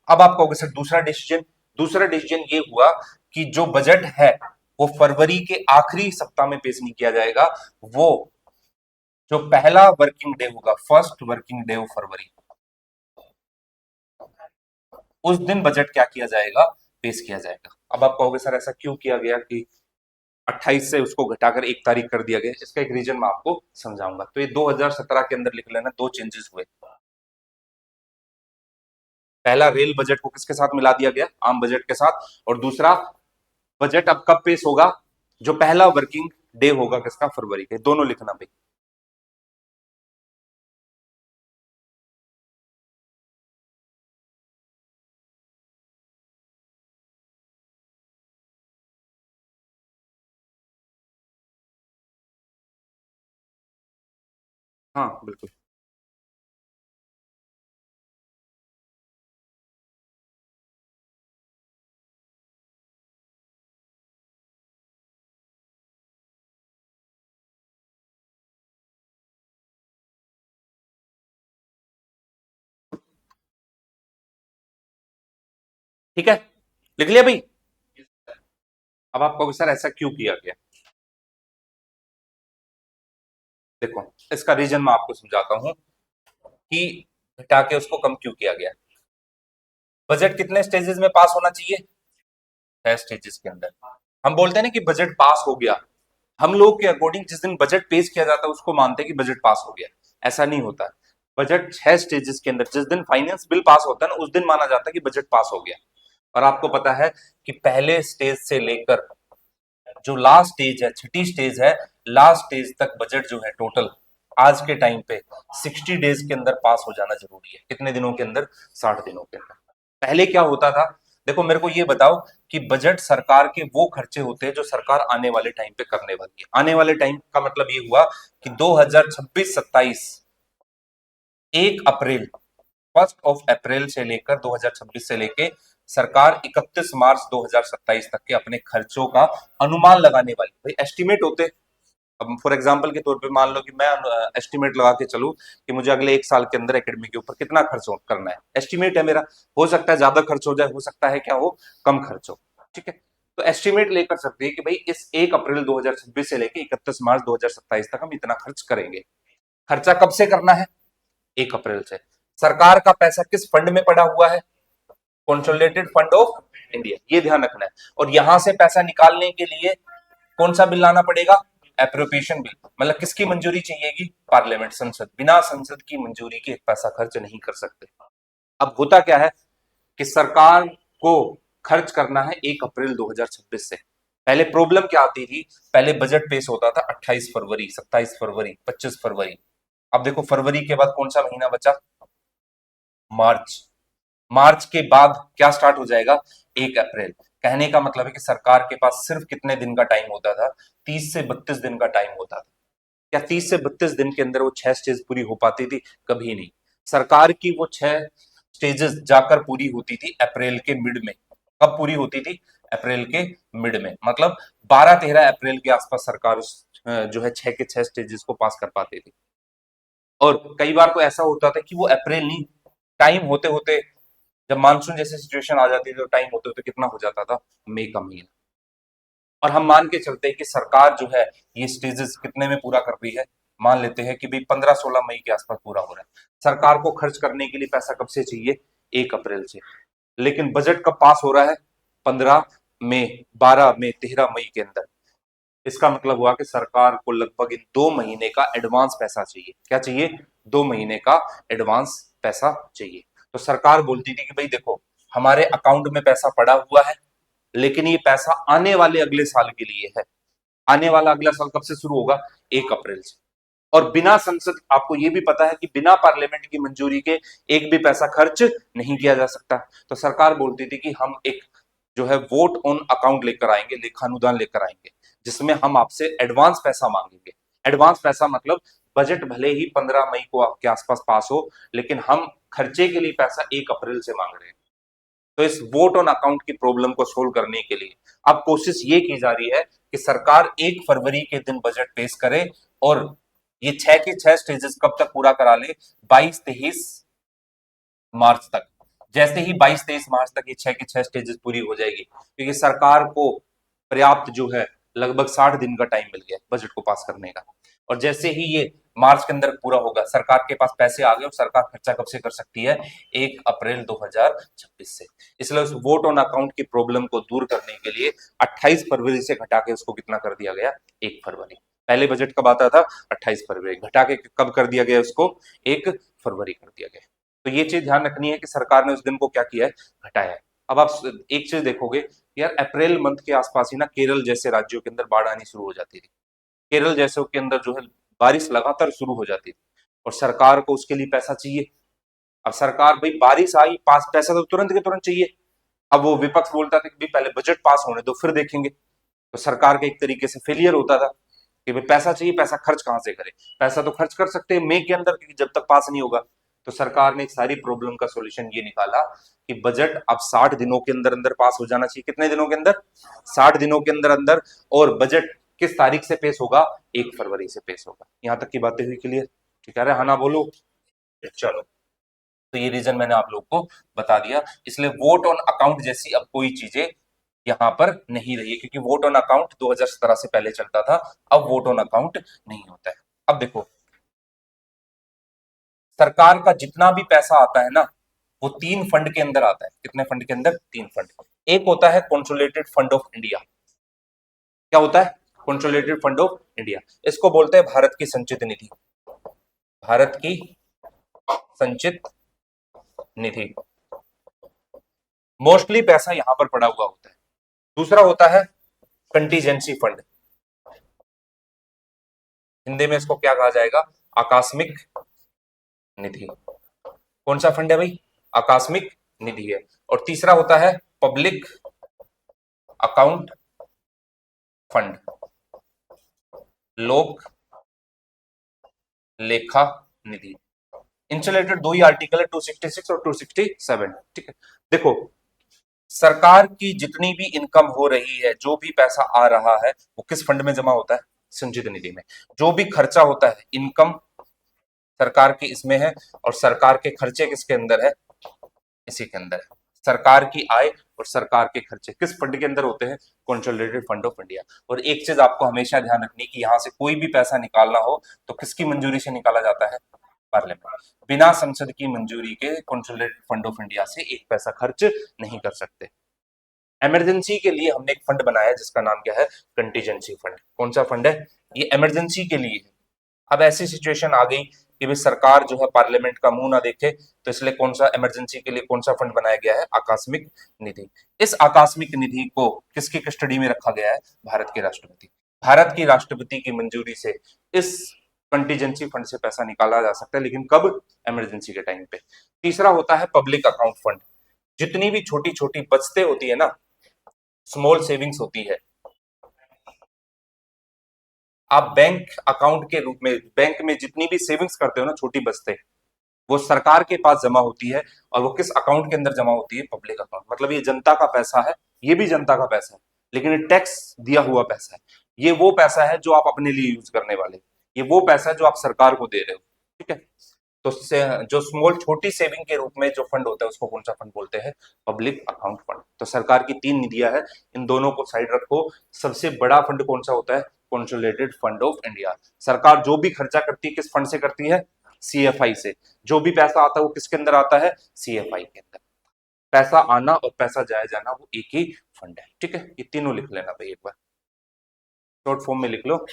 अब आप कहोगे सर दूसरा डिसीजन, दूसरा डिसीजन ये हुआ कि जो बजट है वो फरवरी के आखिरी सप्ताह में पेश नहीं किया जाएगा, वो जो पहला वर्किंग डे होगा, फर्स्ट वर्किंग डे ऑफ फरवरी, उस दिन बजट क्या किया जाएगा, पेश किया जाएगा। अब आप कहोगे सर ऐसा क्यों किया गया कि 28 से उसको घटाकर 1 तारीख कर दिया गया, इसका एक रीजन मैं आपको समझाऊंगा। तो ये 2017 के अंदर लिख लेना, दो चेंजेस हुए। पहला, रेल बजट को किसके साथ मिला दिया गया, आम बजट के साथ। और दूसरा, बजट अब कब पेश होगा, जो पहला वर्किंग डे होगा किसका, फरवरी के। दोनों लिखना भाई। हाँ बिल्कुल। ठीक है, लिख लिया भाई। अब आप कहोगे सर ऐसा क्यों किया गया, देखो इसका रीजन मैं आपको समझाता हूं कि घटा के उसको कम क्यों किया गया। बजट कितने स्टेजेस में पास होना चाहिए, 6 स्टेजेस के अंदर। हम बोलते हैं ना कि बजट पास हो गया, हम लोग के अकॉर्डिंग जिस दिन बजट पेश किया जाता है उसको मानते हैं कि बजट पास हो गया। ऐसा नहीं होता। बजट 6 स्टेजेस के अंदर, जिस दिन फाइनेंस बिल पास होता है ना, उस दिन माना जाता है कि बजट पास हो गया। और आपको पता है कि पहले स्टेज से लेकर जो लास्ट स्टेज है, छठी स्टेज है, लास्ट स्टेज तक बजट जो है टोटल आज के टाइम पे 60 डेज के अंदर पास हो जाना जरूरी है। कितने दिनों के अंदर, 60 दिनों के अंदर। पहले क्या होता था, देखो मेरे को ये बताओ कि बजट सरकार के वो खर्चे होते हैं जो सरकार आने वाले टाइम पे करने वाली है। आने वाले टाइम का मतलब ये हुआ कि 2026-27, 1 अप्रैल, 1 अप्रैल से लेकर 2026 से लेके सरकार 31 मार्च 2027 तक के अपने खर्चों का अनुमान लगाने वाली। भाई एस्टिमेट होते, अब फॉर एग्जांपल के तौर पे मान लो कि मैं एस्टिमेट लगा के चलूं कि मुझे अगले 1 साल के अंदर एकेडमी के ऊपर कितना खर्च करना है, एस्टिमेट है मेरा। हो सकता है ज्यादा खर्च हो जाए, हो सकता है क्या हो, कम खर्च हो। ठीक है, तो एस्टिमेट लेकर सकते हैं कि भाई इस 1 अप्रैल 2026 से लेकर 31 मार्च 2027 तक हम इतना खर्च करेंगे। खर्चा कब से करना है, 1 अप्रैल से। सरकार का पैसा किस फंड में पड़ा हुआ है, कंसोलिडेटेड फंड ऑफ इंडिया, ये ध्यान रखना है। और यहां से पैसा निकालने के लिए कौन सा बिल लाना पड़ेगा, एप्रोप्रिएशन बिल। मतलब किसकी मंजूरी चाहिएगी, पार्लियामेंट, संसद। बिना संसद की मंजूरी के पैसा खर्च नहीं कर सकते। अब होता क्या है कि सरकार को खर्च करना है 1 अप्रैल 2026 से। पहले प्रॉब्लम क्या आती थी, पहले बजट पेश होता था 28 फरवरी, 27 फरवरी, 25 फरवरी। अब देखो फरवरी के बाद कौन सा महीना बचा, मार्च। मार्च के बाद क्या स्टार्ट हो जाएगा, 1 अप्रैल। कहने का मतलब है कि सरकार के पास सिर्फ कितने दिन का टाइम होता था, 30 से 32 दिन का टाइम होता था। क्या 30 से 32 दिन के अंदर वो 6 स्टेज पूरी हो पाती थी, कभी नहीं। सरकार की वो 6 स्टेजेस जाकर पूरी होती थी अप्रैल के मिड में। कब पूरी होती थी, अप्रैल के मिड में। मतलब 12-13 अप्रैल के आसपास सरकार उस जो है 6 के 6 स्टेजेस को पास कर पाती थी। और कई बार तो ऐसा होता था कि वो अप्रैल नहीं, टाइम होते होते, जब मानसून जैसी सिचुएशन आ जाती थी तो टाइम होते होते कितना हो जाता था, मई का महीना। और हम मान के चलते हैं कि सरकार जो है ये स्टेजेस कितने में पूरा कर रही है, मान लेते हैं कि भाई 15-16 मई के आसपास पूरा हो रहा है। सरकार को खर्च करने के लिए पैसा कब से चाहिए, 1 अप्रैल से। लेकिन बजट कब पास हो रहा है, 15 मई, 12 मई, 13 मई के अंदर। इसका मतलब हुआ कि सरकार को लगभग इन 2 महीने का एडवांस पैसा चाहिए। क्या चाहिए, 2 महीने का एडवांस पैसा चाहिए। तो सरकार बोलती थी कि भाई देखो हमारे अकाउंट में पैसा पड़ा हुआ है, लेकिन ये पैसा आने वाले अगले साल के लिए है। आने वाला अगला साल कब से शुरू होगा, 1 अप्रैल से। और बिना संसद, आपको ये भी पता है कि बिना पार्लियामेंट की मंजूरी के एक भी पैसा खर्च नहीं किया जा सकता। तो सरकार बोलती थी कि हम एक जो है वोट ऑन अकाउंट लेकर आएंगे, लेखानुदान लेकर आएंगे, जिसमें हम आपसे एडवांस पैसा मांगेंगे। एडवांस पैसा मतलब बजट भले ही 15 मई को आपके आसपास पास हो, लेकिन हम खर्चे के लिए पैसा 1 अप्रैल से मांग रहे हैं। तो इस वोट ऑन अकाउंट की प्रॉब्लम को सोल्व करने के लिए अब कोशिश ये की जा रही है कि सरकार 1 फरवरी के दिन बजट पेश करे, और ये 6 के 6 स्टेजेस कब तक पूरा करा ले? 22-23 मार्च तक। जैसे ही 22-23 मार्च तक ये 6 के 6 स्टेजेस पूरी हो जाएगी, क्योंकि सरकार को पर्याप्त जो है लगभग 60 दिन का टाइम मिल गया बजट को पास करने का। और जैसे ही ये मार्च के अंदर पूरा होगा, सरकार के पास पैसे आ गए और सरकार खर्चा कब से कर सकती है? 1 अप्रैल 2026 से। इसलिए उस वोट ऑन अकाउंट की प्रॉब्लम को दूर करने के लिए 28 फरवरी से घटा के उसको कितना कर दिया गया? 1 फरवरी। पहले बजट कब आता था? 28 फरवरी। घटा के कब कर दिया गया उसको? 1 फरवरी कर दिया गया। तो ये चीज ध्यान रखनी है कि सरकार ने उस दिन को क्या किया है? घटाया है। अब आप एक चीज देखोगे, यार अप्रैल मंथ के आसपास ही ना केरल जैसे राज्यों के अंदर बाढ़ आनी शुरू हो जाती थी। केरल जैसे के अंदर जो है बारिश लगातार शुरू हो जाती थी, और सरकार को उसके लिए पैसा चाहिए। अब सरकार, भाई बारिश आई, पास पैसा तो तुरंत के तुरंत चाहिए। अब वो विपक्ष बोलता था कि भाई पहले बजट पास होने दो फिर देखेंगे। तो सरकार का एक तरीके से फेलियर होता था कि भाई पैसा चाहिए, पैसा खर्च कहां से करें? पैसा तो खर्च कर सकते हैं मई के अंदर, क्योंकि जब तक पास नहीं होगा। तो सरकार ने एक सारी प्रॉब्लम का सॉल्यूशन ये निकाला कि बजट अब 60 दिनों के अंदर अंदर पास हो जाना चाहिए। कितने दिनों के अंदर? 60 दिनों के अंदर अंदर। और बजट किस तारीख से पेश होगा? 1 फरवरी से पेश होगा। यहां तक की बातें हुई क्लियर? ठीक है, हाँ ना बोलो। चलो, तो ये रीजन मैंने आप लोग को बता दिया। इसलिए वोट ऑन अकाउंट जैसी अब कोई चीजें यहां पर नहीं रही है, क्योंकि वोट ऑन अकाउंट 2017 से पहले चलता था। अब वोट ऑन अकाउंट नहीं होता है। अब देखो, सरकार का जितना भी पैसा आता है ना, वो 3 फंड के अंदर आता है। कितने फंड के अंदर? 3 फंड। एक होता है कंसोलिडेटेड फंड ऑफ इंडिया। क्या होता है? Consolidated fund of India. इसको बोलते हैं भारत की संचित निधि। भारत की संचित निधि। मोस्टली पैसा यहां पर पड़ा हुआ होता है। दूसरा होता है कंटीजेंसी फंड। हिंदी में इसको क्या कहा जाएगा? आकस्मिक निधि। कौन सा फंड है भाई? आकस्मिक निधि है। और तीसरा होता है पब्लिक अकाउंट फंड। लोक लेखा निधि। इनसे रिलेटेड दो ही आर्टिकल है, 266 और 267। ठीक है, देखो, सरकार की जितनी भी इनकम हो रही है, जो भी पैसा आ रहा है, वो किस फंड में जमा होता है? संचित निधि में। जो भी खर्चा होता है, इनकम सरकार की इसमें है, और सरकार के खर्चे किसके अंदर है? इसी के अंदर है। सरकार की आय और सरकार के खर्चे किस फंड के अंदर होते हैं? Consolidated fund of India. और एक चीज आपको हमेशा ध्यान रखनी कि यहां से कोई भी पैसा निकालना हो तो किसकी मंजूरी से निकाला जाता है? पार्लियामेंट। बिना संसद की मंजूरी के कंसोलिडेटेड फंड ऑफ इंडिया से एक पैसा खर्च नहीं कर सकते। इमरजेंसी के लिए हमने एक फंड बनाया है जिसका नाम क्या है? Contingency fund. कौन सा फंड है? ये इमरजेंसी के लिए है। अब ऐसी सिचुएशन आ गई कि भाई सरकार जो है पार्लियामेंट का मुंह ना देखे, तो इसलिए कौन सा इमरजेंसी के लिए कौन सा फंड बनाया गया है? आकस्मिक निधि। इस आकस्मिक निधि को किसकी कस्टडी में रखा गया है? भारत के राष्ट्रपति। भारत की राष्ट्रपति की मंजूरी से इस कंटीजेंसी फंड से पैसा निकाला जा सकता है, लेकिन कब? इमरजेंसी के टाइम पे। तीसरा होता है पब्लिक अकाउंट फंड। जितनी भी छोटी छोटी बचतें होती है ना, स्मॉल सेविंग्स होती है, आप बैंक अकाउंट के रूप में, बैंक में जितनी भी सेविंग्स करते हो ना, छोटी बचतें, वो सरकार के पास जमा होती है। और वो किस अकाउंट के अंदर जमा होती है? Public account. मतलब ये जनता का पैसा है, ये भी जनता का पैसा है, लेकिन ये टैक्स दिया हुआ पैसा है। ये वो पैसा है जो आप अपने लिए यूज करने वाले, ये वो पैसा है जो आप सरकार को दे रहे हो। ठीक है, तो जो स्मॉल छोटी सेविंग के रूप में जो फंड होता है, उसको कौन सा फंड बोलते हैं? Public account fund. तो सरकार की 3 निधियां है, इन दोनों को साइड रखो। सबसे बड़ा फंड कौन सा होता है? Consolidated fund of India. सरकार जो भी खर्चा करती है किस फंड से करती है? सीएफआई से। जो भी पैसा आता है वो किसके अंदर आता है? सीएफआई के अंदर। पैसा आना और पैसा जाया जाना वो एक ही फंड है। ठीक है, ये तीनों लिख लेना भाई एक बार, शॉर्ट फॉर्म में लिख लो।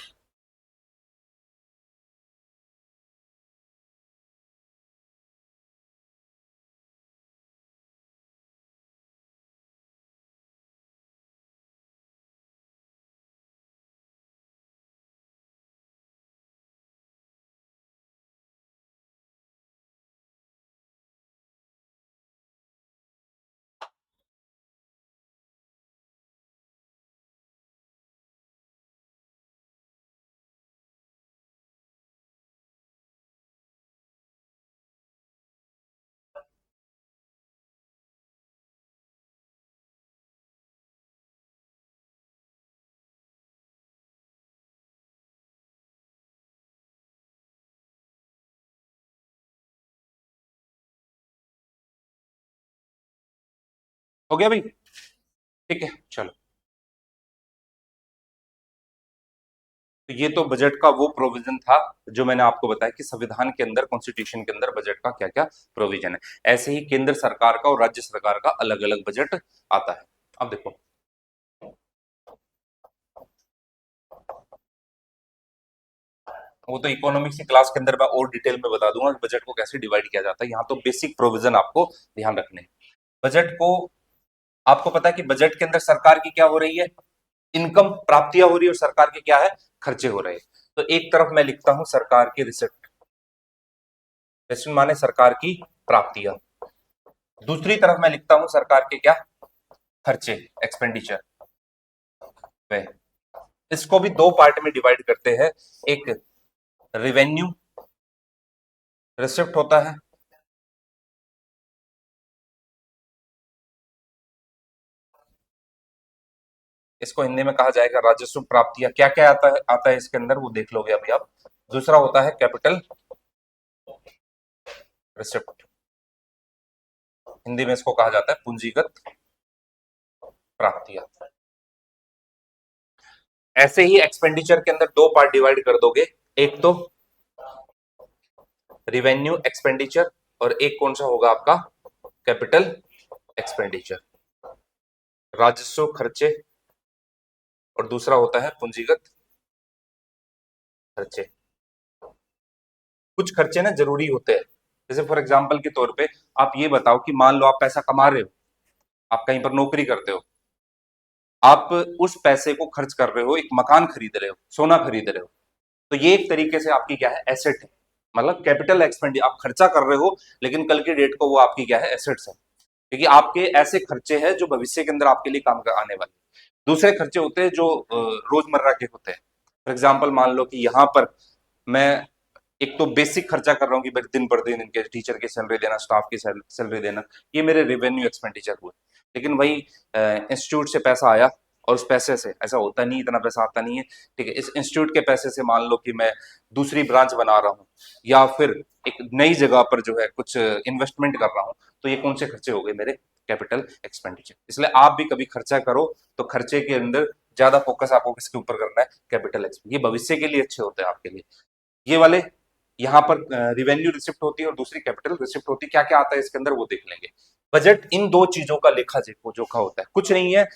हो गया भाई? ठीक है, चलो। तो ये तो बजट का वो प्रोविजन था जो मैंने आपको बताया कि संविधान के अंदर, कॉन्स्टिट्यूशन के अंदर बजट का क्या क्या प्रोविजन है। ऐसे ही केंद्र सरकार का और राज्य सरकार का अलग अलग बजट आता है। अब देखो, वो तो इकोनॉमिक्स की क्लास के अंदर मैं और डिटेल में बता दूंगा कि बजट को कैसे डिवाइड किया जाता है। यहाँ तो बेसिक प्रोविजन आपको ध्यान रखने हैं। बजट को, आपको पता है कि बजट के अंदर सरकार की क्या हो रही है, इनकम प्राप्तियां हो रही है, और सरकार के क्या है, खर्चे हो रहे हैं। तो एक तरफ मैं लिखता हूं सरकार की रिसिप्ट, रिसिप्ट माने सरकार की प्राप्तियां। दूसरी तरफ मैं लिखता हूं सरकार के क्या, खर्चे, एक्सपेंडिचर। वे, इसको भी दो पार्ट में डिवाइड करते हैं। एक रिवेन्यू रिसिप्ट होता है, इसको हिंदी में कहा जाएगा राजस्व प्राप्तियां। क्या क्या आता है इसके अंदर, वो देख लोगे अभी आप। दूसरा होता है कैपिटल रिसिप्ट, हिंदी में इसको कहा जाता है पूंजीगत प्राप्तियां। ऐसे ही एक्सपेंडिचर के अंदर दो पार्ट डिवाइड कर दोगे, एक तो रिवेन्यू एक्सपेंडिचर, और एक कौन सा होगा आपका, कैपिटल एक्सपेंडिचर, राजस्व खर्चे, और दूसरा होता है पूंजीगत खर्चे। कुछ खर्चे ना जरूरी होते हैं, जैसे फॉर एग्जांपल के तौर पे आप ये बताओ कि मान लो आप पैसा कमा रहे हो, आप कहीं पर नौकरी करते हो, आप उस पैसे को खर्च कर रहे हो, एक मकान खरीद रहे हो, सोना खरीद रहे हो, तो ये एक तरीके से आपकी क्या है, एसेट है। मतलब कैपिटल एक्सपेंडिचर, आप खर्चा कर रहे हो लेकिन कल की डेट को वो आपकी क्या है, एसेट्स है, क्योंकि आपके ऐसे खर्चे हैं जो भविष्य के अंदर आपके लिए काम आने वाले। दूसरे खर्चे होते हैं जो रोजमर्रा के होते हैं। फॉर एग्जाम्पल मान लो कि यहाँ पर मैं एक तो बेसिक खर्चा कर रहा हूँ कि भाई दिन पर दिन इनके टीचर की सैलरी देना, स्टाफ की सैलरी देना, ये मेरे रेवेन्यू एक्सपेंडिचर हुए। लेकिन वही इंस्टीट्यूट से पैसा आया, और उस पैसे से, ऐसा होता नहीं, इतना पैसा आता नहीं है, ठीक है, इस इंस्टीट्यूट के पैसे से मान लो कि मैं दूसरी ब्रांच बना रहा हूँ, या फिर एक नई जगह पर जो है कुछ इन्वेस्टमेंट कर रहा हूँ, तो ये कौन से खर्चे हो गए मेरे, कैपिटल एक्सपेंडिचर। इसलिए आप भी कभी खर्चा करो तो खर्चे के अंदर ज्यादा फोकस आपको किसके ऊपर करना है, कैपिटल एक्सपेंडिचर। ये भविष्य के लिए अच्छे होते हैं आपके लिए। ये वाले यहाँ पर रिवेन्यू रिसिप्ट होती है और दूसरी कैपिटल रिसिप्ट होती है। क्या क्या आता है इसके अंदर वो देख लेंगे। बजट इन दो चीजों का लेखा जोखा होता है, कुछ नहीं है।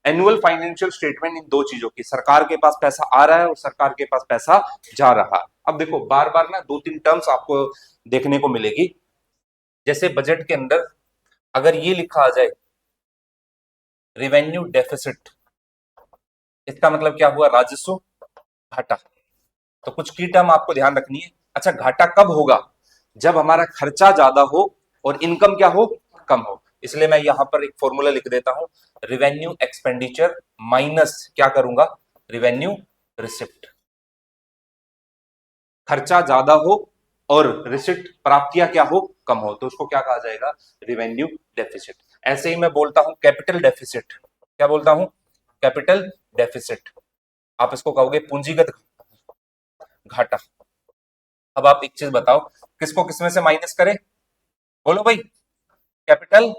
एनुअल फाइनेंशियल स्टेटमेंट इन दो चीजों की, सरकार के पास पैसा आ रहा है और सरकार के पास पैसा जा रहा है। अब देखो बार बार ना दो तीन टर्म्स आपको देखने को मिलेगी। जैसे बजट के अंदर अगर ये लिखा आ जाए रिवेन्यू डेफिसिट, इसका मतलब क्या हुआ, राजस्व घाटा। तो कुछ की टर्म आपको ध्यान रखनी है। अच्छा, घाटा कब होगा, जब हमारा खर्चा ज्यादा हो और इनकम क्या हो, कम हो। इसलिए मैं यहां पर एक फॉर्मूला लिख देता हूं, रिवेन्यू एक्सपेंडिचर माइनस क्या करूंगा, रिवेन्यू रिसिप्ट। खर्चा ज्यादा हो और रिसिप्ट प्राप्तियां क्या हो, कम हो, तो उसको क्या कहा जाएगा, रिवेन्यू डेफिसिट। ऐसे ही मैं बोलता हूं कैपिटल डेफिसिट, क्या बोलता हूं, कैपिटल डेफिसिट। आप इसको कहोगे पूंजीगत घाटा। अब आप एक चीज बताओ, किसको किसमें से माइनस करें, बोलो भाई। कैपिटल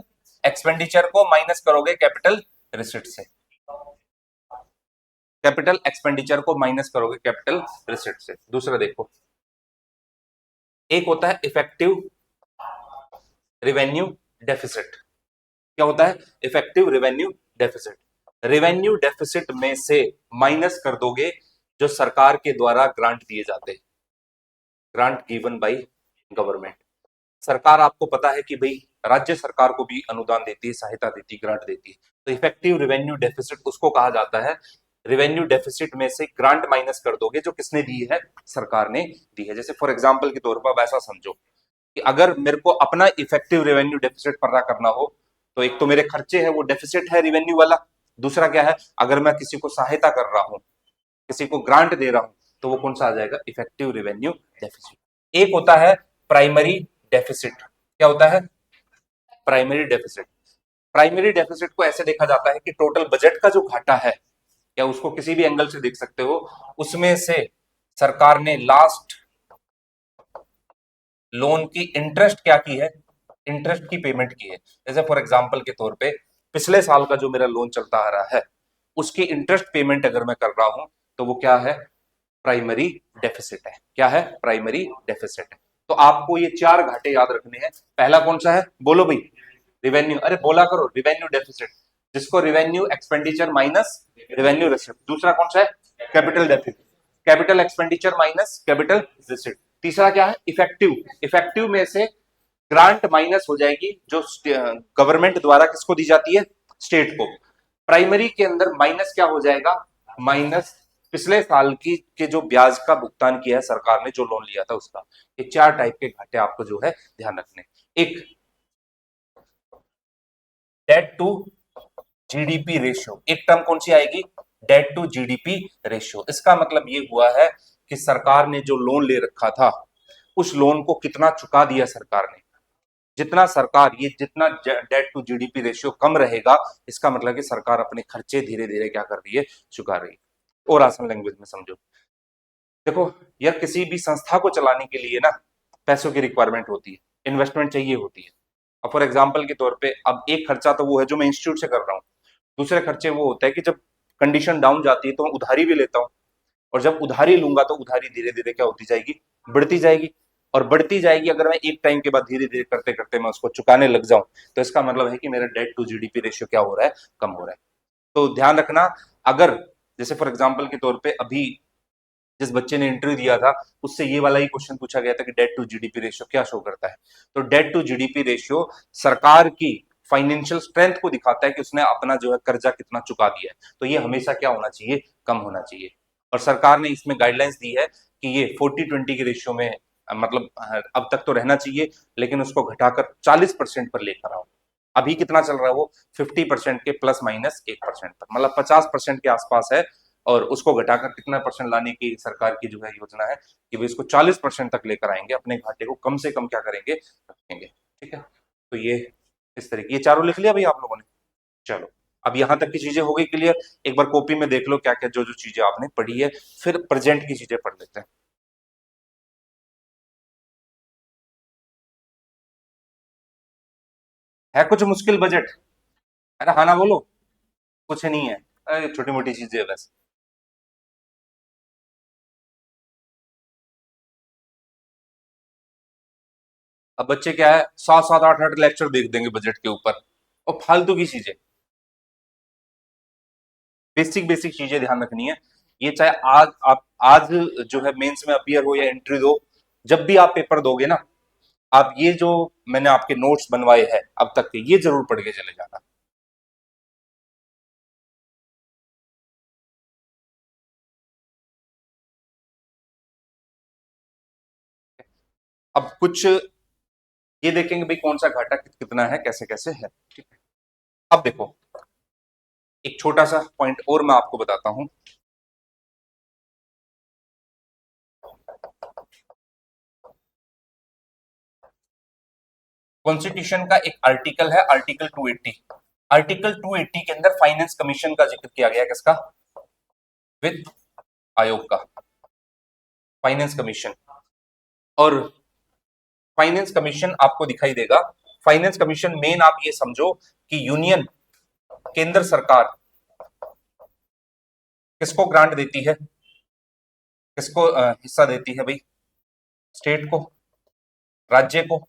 एक्सपेंडिचर को माइनस करोगे कैपिटल रिसिप्ट से, कैपिटल एक्सपेंडिचर को माइनस करोगे कैपिटल रिसिप्ट से। दूसरा देखो, एक होता है इफेक्टिव रिवेन्यू डेफिसिट। क्या होता है, effective revenue deficit. Revenue deficit में से माइनस कर दोगे जो सरकार के द्वारा ग्रांट दिए जाते हैं, ग्रांट गिवन बाय गवर्नमेंट। सरकार, आपको पता है कि भाई राज्य सरकार को भी अनुदान देती है, सहायता देती है, ग्रांट देती है। तो इफेक्टिव रेवेन्यू डेफिसिट उसको कहा जाता है। रेवेन्यू डेफिसिट में से ग्रांट माइनस कर दोगे जो किसने दी है, सरकार ने दी है। जैसे फॉर एग्जांपल के तौर पर आप ऐसा समझो कि अगर मेरे को अपना इफेक्टिव रेवेन्यू डेफिसिट पता करना हो, तो एक तो मेरे खर्चे है वो डेफिसिट है रेवेन्यू वाला। दूसरा क्या है, अगर मैं किसी को सहायता कर रहा हूं, किसी को ग्रांट दे रहा हूं, तो वो कौन सा आ जाएगा, इफेक्टिव रेवेन्यू डेफिसिट। एक होता है प्राइमरी डेफिसिट। क्या होता है, प्राइमरी डेफिसिट। प्राइमरी डेफिसिट को ऐसे देखा जाता है कि टोटल बजट का जो घाटा है, या उसको किसी भी एंगल से देख सकते हो, उसमें से सरकार ने लास्ट लोन की इंटरेस्ट क्या की है, इंटरेस्ट की पेमेंट की है। जैसे फॉर एग्जांपल के तौर पे पिछले साल का जो मेरा लोन चलता आ रहा है उसकी इंटरेस्ट पेमेंट अगर मैं कर रहा हूं तो वो क्या है, प्राइमरी डेफिसिट है। क्या है, प्राइमरी डेफिसिट है। तो आपको ये चार घाटे याद रखने हैं। पहला कौन सा है, बोलो भाई, रिवेन्यू, अरे बोला करो, रिवेन्यू डेफिसिट, जिसको revenue expenditure minus revenue receipt. दूसरा कौन सा है, capital deficit, capital expenditure minus capital receipt. तीसरा क्या है, इफेक्टिव, इफेक्टिव में से ग्रांट माइनस हो जाएगी जो गवर्नमेंट द्वारा किसको दी जाती है, स्टेट को। प्राइमरी के अंदर माइनस क्या हो जाएगा, माइनस पिछले साल की के जो ब्याज का भुगतान किया है सरकार ने, जो लोन लिया था उसका। ये चार टाइप के घाटे आपको जो है ध्यान रखने। एक, डेट टू जीडीपी रेशियो, एक टर्म कौन सी आएगी, डेट टू जीडीपी रेशियो। इसका मतलब ये हुआ है कि सरकार ने जो लोन ले रखा था उस लोन को कितना चुका दिया सरकार ने। जितना सरकार, ये जितना डेट टू जीडीपी रेशियो कम रहेगा, इसका मतलब कि सरकार अपने खर्चे धीरे धीरे क्या कर रही है, चुका रही है। और आसान लैंग्वेज में समझो, देखो यार, किसी भी संस्था को चलाने के लिए ना पैसों की रिक्वायरमेंट होती है, इन्वेस्टमेंट चाहिए होती है। अब फॉर एग्जाम्पल के तौर पे, अब एक खर्चा तो वो है जो मैं इंस्टीट्यूट से कर रहा हूँ, दूसरे खर्चे वो होता है कि जब कंडीशन डाउन जाती है तो मैं उधारी भी लेता हूँ, और जब उधारी लूंगा तो उधारी धीरे धीरे क्या होती जाएगी, बढ़ती जाएगी, और बढ़ती जाएगी। अगर मैं एक टाइम के बाद धीरे धीरे करते करते मैं उसको चुकाने लग जाऊं, तो इसका मतलब है कि मेरा डेट टू जीडीपी रेशियो क्या हो रहा है, कम हो रहा है। तो ध्यान रखना, अगर जैसे फॉर एग्जाम्पल के तौर पे अभी जिस बच्चे ने इंटरव्यू दिया था, उससे ये वाला ही क्वेश्चन पूछा गया था कि डेट टू जीडीपी रेशियो क्या शो करता है। तो डेट टू जीडीपी रेशियो सरकार की फाइनेंशियल स्ट्रेंथ को दिखाता है कि उसने अपना जो है कर्जा कितना चुका दिया है। तो ये हमेशा क्या होना चाहिए, कम होना चाहिए। और सरकार ने इसमें गाइडलाइंस दी है कि ये 40-20 के रेशियो में, मतलब अब तक तो रहना चाहिए, लेकिन उसको घटाकर 40% पर लेकर आओ। अभी कितना चल रहा है वो, 50% के प्लस माइनस 1% पर, मतलब 50% के आसपास है। और उसको घटाकर कितना परसेंट लाने की सरकार की जो है योजना है कि वो इसको 40% तक लेकर आएंगे, अपने घाटे को कम से कम क्या करेंगे, रखेंगे। ठीक है, तो ये इस तरीके, ये चारों लिख लिया भाई आप लोगों ने। चलो, अब यहां तक की चीजें हो गई क्लियर। एक बार कॉपी में देख लो क्या क्या जो जो चीजें आपने पढ़ी है, फिर प्रेजेंट की चीजें पढ़ लेते हैं। है कुछ मुश्किल बजट, है ना, हाँ ना बोलो। कुछ नहीं है, छोटी मोटी चीजें है बस। अब बच्चे क्या है, 7-7 8-8 लेक्चर देख देंगे बजट के ऊपर, और फालतू की चीजें, बेसिक बेसिक चीजें ध्यान रखनी है। ये चाहे आज आप, आज जो है मेंस में अपीयर हो या एंट्री दो, जब भी आप पेपर दोगे ना, आप ये जो मैंने आपके नोट्स बनवाए हैं अब तक के, ये जरूर पढ़ के चले जाना। अब कुछ ये देखेंगे भाई कौन सा घाटा कितना है, कैसे कैसे है। ठीक है, अब देखो, एक छोटा सा पॉइंट और मैं आपको बताता हूं। कॉन्स्टिट्यूशन का एक आर्टिकल है, आर्टिकल 280। आर्टिकल 280 के अंदर फाइनेंस कमीशन का जिक्र किया गया, किसका, वित्त आयोग का, फाइनेंस कमीशन। और फाइनेंस कमीशन आपको दिखाई देगा, फाइनेंस कमीशन मेन आप ये समझो कि यूनियन, केंद्र सरकार किसको ग्रांट देती है, किसको हिस्सा देती है भाई, स्टेट को, राज्य को।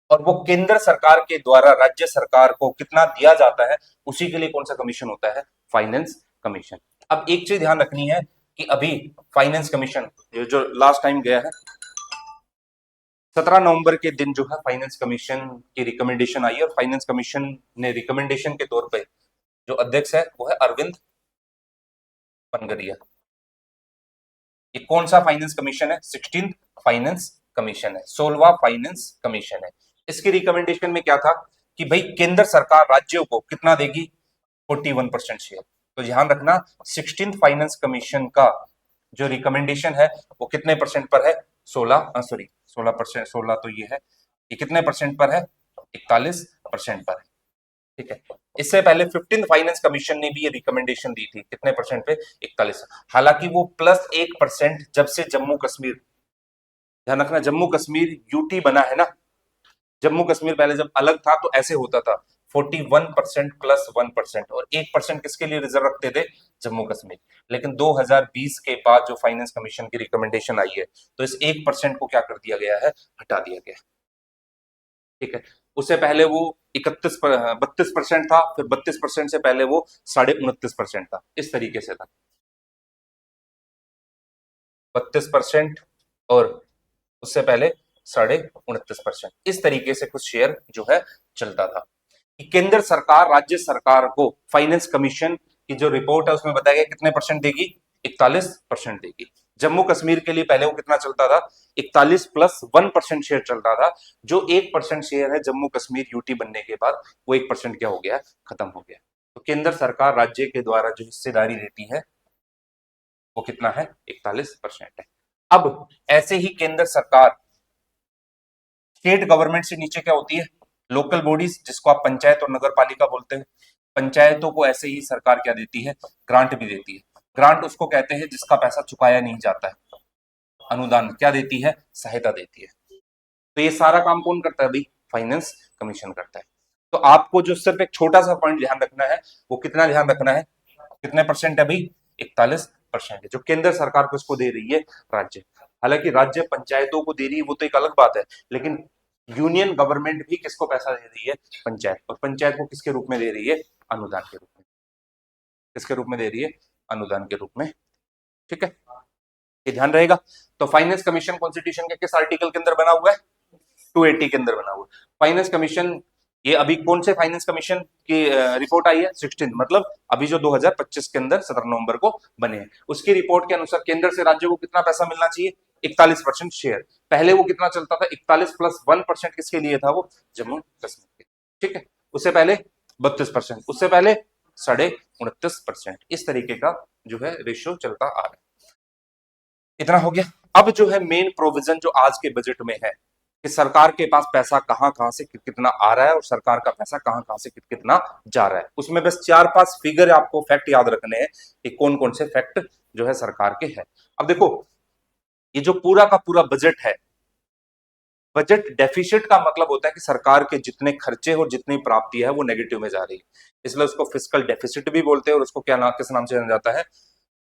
और वो केंद्र सरकार के द्वारा राज्य सरकार को कितना दिया जाता है, उसी के लिए कौन सा कमीशन होता है, फाइनेंस कमीशन। अब एक चीज ध्यान रखनी है कि अभी फाइनेंस कमीशन जो लास्ट टाइम गया है, 17 नवंबर के दिन जो है फाइनेंस कमीशन की रिकमेंडेशन आई है, और फाइनेंस कमीशन ने रिकमेंडेशन के तौर पे जो अध्यक्ष है वो है अरविंद पनगरिया। ये कौन सा फाइनेंस कमीशन है, 16th फाइनेंस कमीशन है, 16वां फाइनेंस कमीशन है। इसकी रिकमेंडेशन में क्या था कि भाई केंद्र सरकार राज्यों को कितना देगी, 41% शेयर। तो ध्यान रखना, 16th फाइनेंस कमीशन का जो रिकमेंडेशन है वो कितने परसेंट पर है, 16% 16 तो ये है, ये कितने परसेंट पर है, 41% पर है। ठीक है, इससे पहले 15th फाइनेंस कमीशन ने भी ये रिकमेंडेशन दी थी, कितने परसेंट पे, 41। हालांकि वो +1% जब से जम्मू कश्मीर, ध्यान रखना, जम्मू कश्मीर यूटी बना है ना, जम्मू कश्मीर पहले जब अलग था तो ऐसे होता था, 41% प्लस 1%, और 1% किसके लिए रिजर्व रखते थे? जम्मू कश्मीर। लेकिन 2020 के बाद जो फाइनेंस कमीशन की रिकमेंडेशन आई है, तो इस 1% को क्या कर दिया गया है? हटा दिया गया। ठीक है। उससे पहले वो 32% था, फिर 32% से पहले वो 29.5% था, इस तरीके से था। 32% और उससे पहले 29.5%, इस तरीके से कुछ शेयर जो है चलता था। केंद्र सरकार राज्य सरकार को फाइनेंस कमीशन की जो रिपोर्ट है उसमें बताया गया कितने परसेंट देगी? 41% देगी। जम्मू कश्मीर के लिए पहले वो कितना चलता था? 41 प्लस 1% शेयर चलता था। जो 1% शेयर है जम्मू कश्मीर यूटी बनने के बाद, वो 1% क्या हो गया? खत्म हो गया। तो केंद्र सरकार राज्य के द्वारा जो हिस्सेदारी देती है वो कितना है? 41% है। अब ऐसे ही केंद्र सरकार स्टेट गवर्नमेंट से नीचे क्या होती है? लोकल बॉडीज, जिसको आप पंचायत और नगर पालिका बोलते हैं। पंचायतों को ऐसे ही सरकार क्या देती है? ग्रांट भी देती है। ग्रांट उसको कहते हैं जिसका पैसा चुकाया नहीं जाता है। अनुदान क्या देती है? सहायता देती है। तो ये सारा काम कौन करता है भाई? फाइनेंस कमीशन करता है। तो आपको जो सिर्फ एक छोटा सा पॉइंट ध्यान रखना है, वो कितना ध्यान रखना है? कितने परसेंट है भाई? 41% है जो केंद्र सरकार को इसको दे रही है राज्य। हालांकि राज्य पंचायतों को दे रही है वो तो एक अलग बात है, लेकिन यूनियन गवर्नमेंट भी किसको पैसा दे रही है? पंचायत। और पंचायत को किसके रूप में दे रही है? अनुदान के रूप में। किसके रूप में दे रही है? अनुदान के रूप में। ठीक है, ये ध्यान रहेगा। तो फाइनेंस कमीशन कॉन्स्टिट्यूशन के किस आर्टिकल के अंदर बना हुआ है? 280 के अंदर बना हुआ है फाइनेंस कमीशन। ये अभी कौन से फाइनेंस कमीशन की रिपोर्ट आई है? 16, मतलब अभी जो 2025 के अंदर 17 नवंबर को बने हैं, उसकी रिपोर्ट के अनुसार केंद्र से राज्य को कितना पैसा मिलना चाहिए? 41% शेयर। पहले वो कितना चलता था? 41 प्लस 1% किसके लिए था? वो जम्मू कश्मीर के। ठीक है, उससे पहले 32%, उससे पहले 29.5%, इस तरीके का जो है रेशियो चलता आ रहा है। इतना हो गया। अब जो है मेन प्रोविजन जो आज के बजट में है कि सरकार के पास पैसा कहां कहां से कितना आ रहा है और सरकार का पैसा कहां कहां से कितना जा रहा है, उसमें बस 4-5 फिगर आपको फैक्ट याद रखने हैं कि कौन कौन से फैक्ट जो है सरकार के हैं। अब देखो, ये जो पूरा का पूरा बजट है, बजट डेफिसिट का मतलब होता है कि सरकार के जितने खर्चे और जितनी प्राप्ति है वो नेगेटिव में जा रही है, इसलिए उसको फिस्कल डेफिसिट भी बोलते हैं। और उसको क्या नाम, किस नाम से जाना जाता है?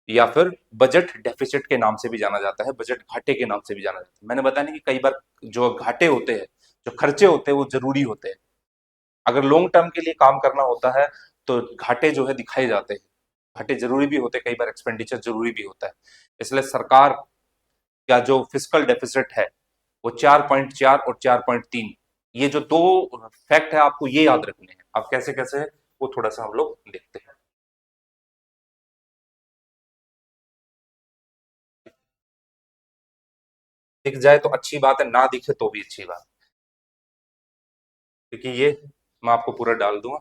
या फिर बजट डेफिसिट के नाम से भी जाना जाता है, बजट घाटे के नाम से भी जाना जाता है। मैंने बताया ना कि कई बार जो घाटे होते हैं, जो खर्चे होते हैं, वो जरूरी होते हैं। अगर लॉन्ग टर्म के लिए काम करना होता है तो घाटे जो है दिखाए जाते हैं। घाटे जरूरी भी होते हैं, कई बार एक्सपेंडिचर जरूरी भी होता है। इसलिए सरकार का जो फिस्कल डेफिसिट है वो 4.4 और 4.3, ये जो दो फैक्ट है आपको ये याद रखने हैं। अब कैसे कैसे है वो थोड़ा सा हम लोग देखते हैं। दिख जाए तो अच्छी बात है, ना दिखे तो भी अच्छी बात, क्योंकि ये मैं आपको पूरा डाल दूंगा।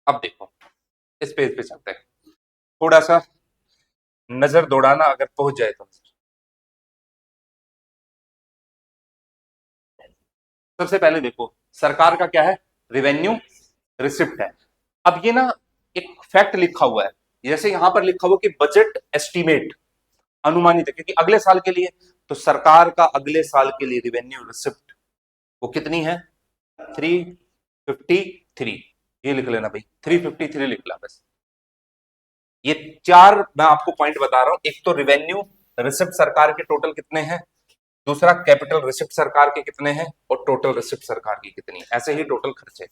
अब देखो, इस पेज पे चलते हैं, थोड़ा सा नजर दौड़ाना अगर पहुंच जाए तो। सबसे पहले देखो, सरकार का क्या है? रिवेन्यू रिसिप्ट है। अब ये ना एक फैक्ट लिखा हुआ है, जैसे यहां पर लिखा हुआ कि बजट एस्टीमेट, अनुमानित है, क्योंकि अगले साल के लिए। तो सरकार का अगले साल के लिए रिवेन्यू रिसिप्ट वो कितनी है? 353। ये लिख लेना भाई, 353 लिख ला बस। ये चार मैं आपको पॉइंट बता रहा हूं। एक तो रिवेन्यू रिसिप्ट सरकार के टोटल कितने हैं, दूसरा कैपिटल रिसिप्ट सरकार के कितने हैं, और टोटल रिसिप्ट सरकार की कितनी है, ऐसे ही टोटल खर्चे।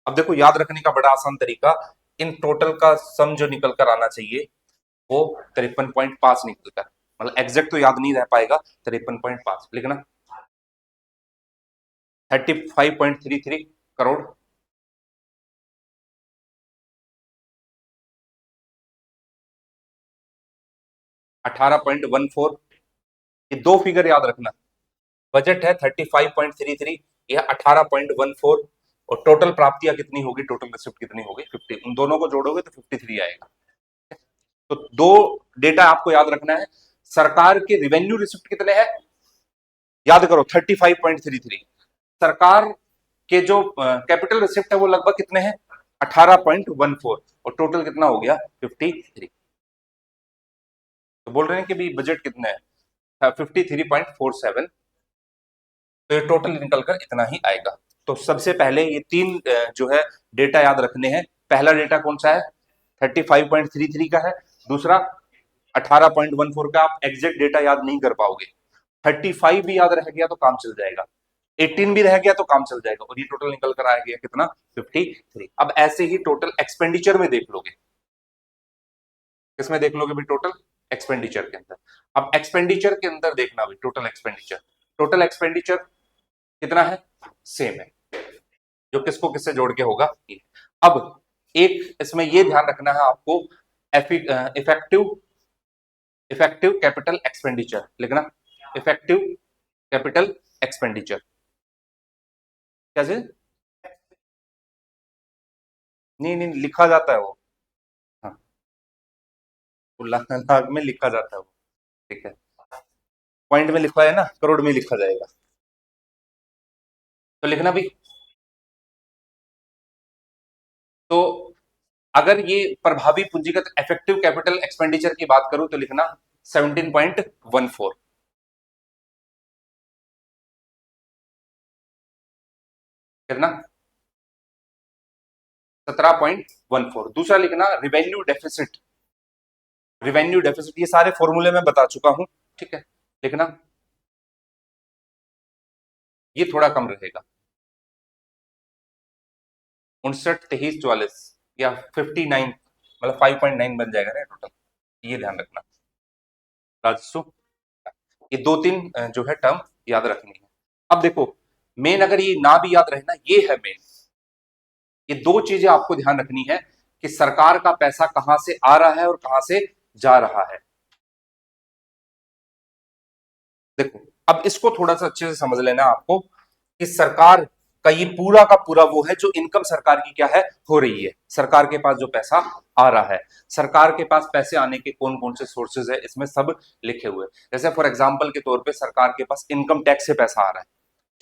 अब देखो, याद रखने का बड़ा आसान तरीका, इन टोटल का सम जो निकल कर आना चाहिए वो 53.5 निकल कर, मतलब एग्जैक्ट तो याद नहीं रह पाएगा, 53.5 लिखना। 35.33 करोड़। 18.14, ये दो फिगर याद रखना। बजट है 35.33, यह 18.14, और टोटल प्राप्तियां कितनी होगी, टोटल रिसिप्ट कितनी होगी? 50। उन दोनों को जोड़ोगे तो 53 आएगा। तो दो डेटा आपको याद रखना है। सरकार के रिवेन्यू रिसिप्ट कितने हैं? याद करो 35.33। सरकार के जो कैपिटल रिसिप्ट है वो लगभग कितने हैं 18.14 और टोटल कितना हो गया 53। तो बोल रहे हैं कि भी बजट कितना है 53.47। तो ये टोटल निकल कर इतना ही आएगा। तो सबसे पहले ये तीन जो है डेटा याद रखने हैं। पहला डेटा कौन सा है 35.33 का है। दूसरा 18.14 का। आप एग्जैक्ट डेटा याद नहीं कर पाओगे। 35 भी याद रह गया तो काम चल जाएगा, 18 भी रह गया तो काम चल जाएगा, और ये टोटल निकल कर आ गया कितना 53। अब ऐसे ही टोटल एक्सपेंडिचर में देख लोगे। किसमें देख लोगे भी टोटल एक्सपेंडिचर के अंदर। अब एक्सपेंडिचर के अंदर देखना भी टोटल एक्सपेंडिचर कितना है सेम है, जो किसको किससे जोड़ के होगा ये। अब एक इसमें ये ध्यान रखना है आपको, इफेक्टिव इफेक्टिव कैपिटल एक्सपेंडिचर लिखना। इफेक्टिव कैपिटल एक्सपेंडिचर क्या चीज? नहीं नहीं लिखा जाता है वो। हाँ वो लाख में लिखा जाता है वो। ठीक है, पॉइंट में लिखा है ना, करोड़ में लिखा जाएगा। तो लिखना भी। तो अगर ये प्रभावी पूंजीगत इफेक्टिव कैपिटल एक्सपेंडिचर की बात करूं तो लिखना 17.14। कितना 17.14। दूसरा लिखना रिवेन्यू डेफिसिट ये सारे फॉर्मूले में बता चुका हूं, ठीक है। लिखना ये थोड़ा कम रहेगा 59, 23, 44 या 59, मतलब 5.9 बन जाएगा ना टोटल। ये ध्यान रखना राजस्व। ये दो तीन जो है टर्म याद रखनी है। अब देखो मेन अगर ये ना भी याद रहे ना, ये है मेन। ये दो चीजें आपको ध्यान रखनी है कि सरकार का पैसा कहां से आ रहा है और कहां से जा रहा है। देखो अब इसको थोड़ा सा अच्छे से समझ लेना आपको कि सरकार का ये पूरा का पूरा वो है जो इनकम सरकार की क्या है हो रही है। सरकार के पास जो पैसा आ रहा है, सरकार के पास पैसे आने के कौन कौन से सोर्सेज है इसमें सब लिखे हुए। जैसे फॉर एग्जांपल के तौर पे सरकार के पास इनकम टैक्स से पैसा आ रहा है,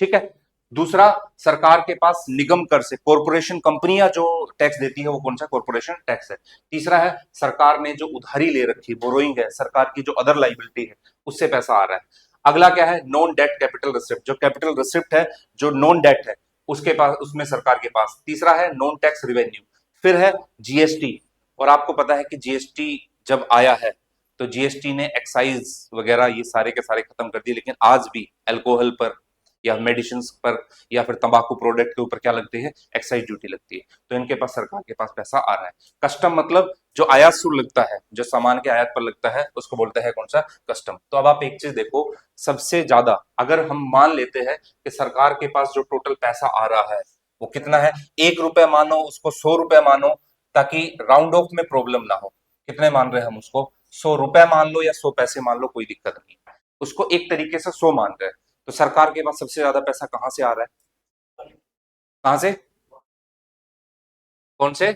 ठीक है। दूसरा सरकार के पास निगम कर से, कॉरपोरेशन कंपनियां जो टैक्स देती है वो कौन सा कॉरपोरेशन टैक्स है। तीसरा है सरकार ने जो उधारी ले रखी बोरोइंग है, सरकार की जो अदर लाइबिलिटी है उससे पैसा आ रहा है। अगला क्या है नॉन डेट कैपिटल रिसिप्ट, जो कैपिटल रिसिप्ट है जो नॉन डेट है उसके पास, उसमें सरकार के पास। तीसरा है नॉन टैक्स रिवेन्यू। फिर है जीएसटी, और आपको पता है कि जीएसटी जब आया है तो जीएसटी ने एक्साइज वगैरह ये सारे के सारे खत्म कर दिए, लेकिन आज भी अल्कोहल पर या मेडिसिन पर या फिर तंबाकू प्रोडक्ट के ऊपर क्या लगती है एक्साइज ड्यूटी लगती है। तो इनके पास सरकार के पास पैसा आ रहा है। कस्टम मतलब जो आयात शुल्क लगता है, जो सामान के आयात पर लगता है उसको बोलते हैं कौन सा कस्टम। तो अब आप एक चीज देखो, सबसे ज्यादा अगर हम मान लेते हैं कि सरकार के पास जो टोटल पैसा आ रहा है वो कितना है, 1 रुपए मानो उसको 100 रुपए मानो, ताकि राउंड ऑफ में प्रॉब्लम ना हो। कितने मान रहे हैं हम उसको, 100 रुपए मान लो या 100 पैसे मान लो, कोई दिक्कत नहीं। उसको एक तरीके से 100 मान रहे हैं। तो सरकार के पास सबसे ज्यादा पैसा कहां से आ रहा है, कहां से, कौन से,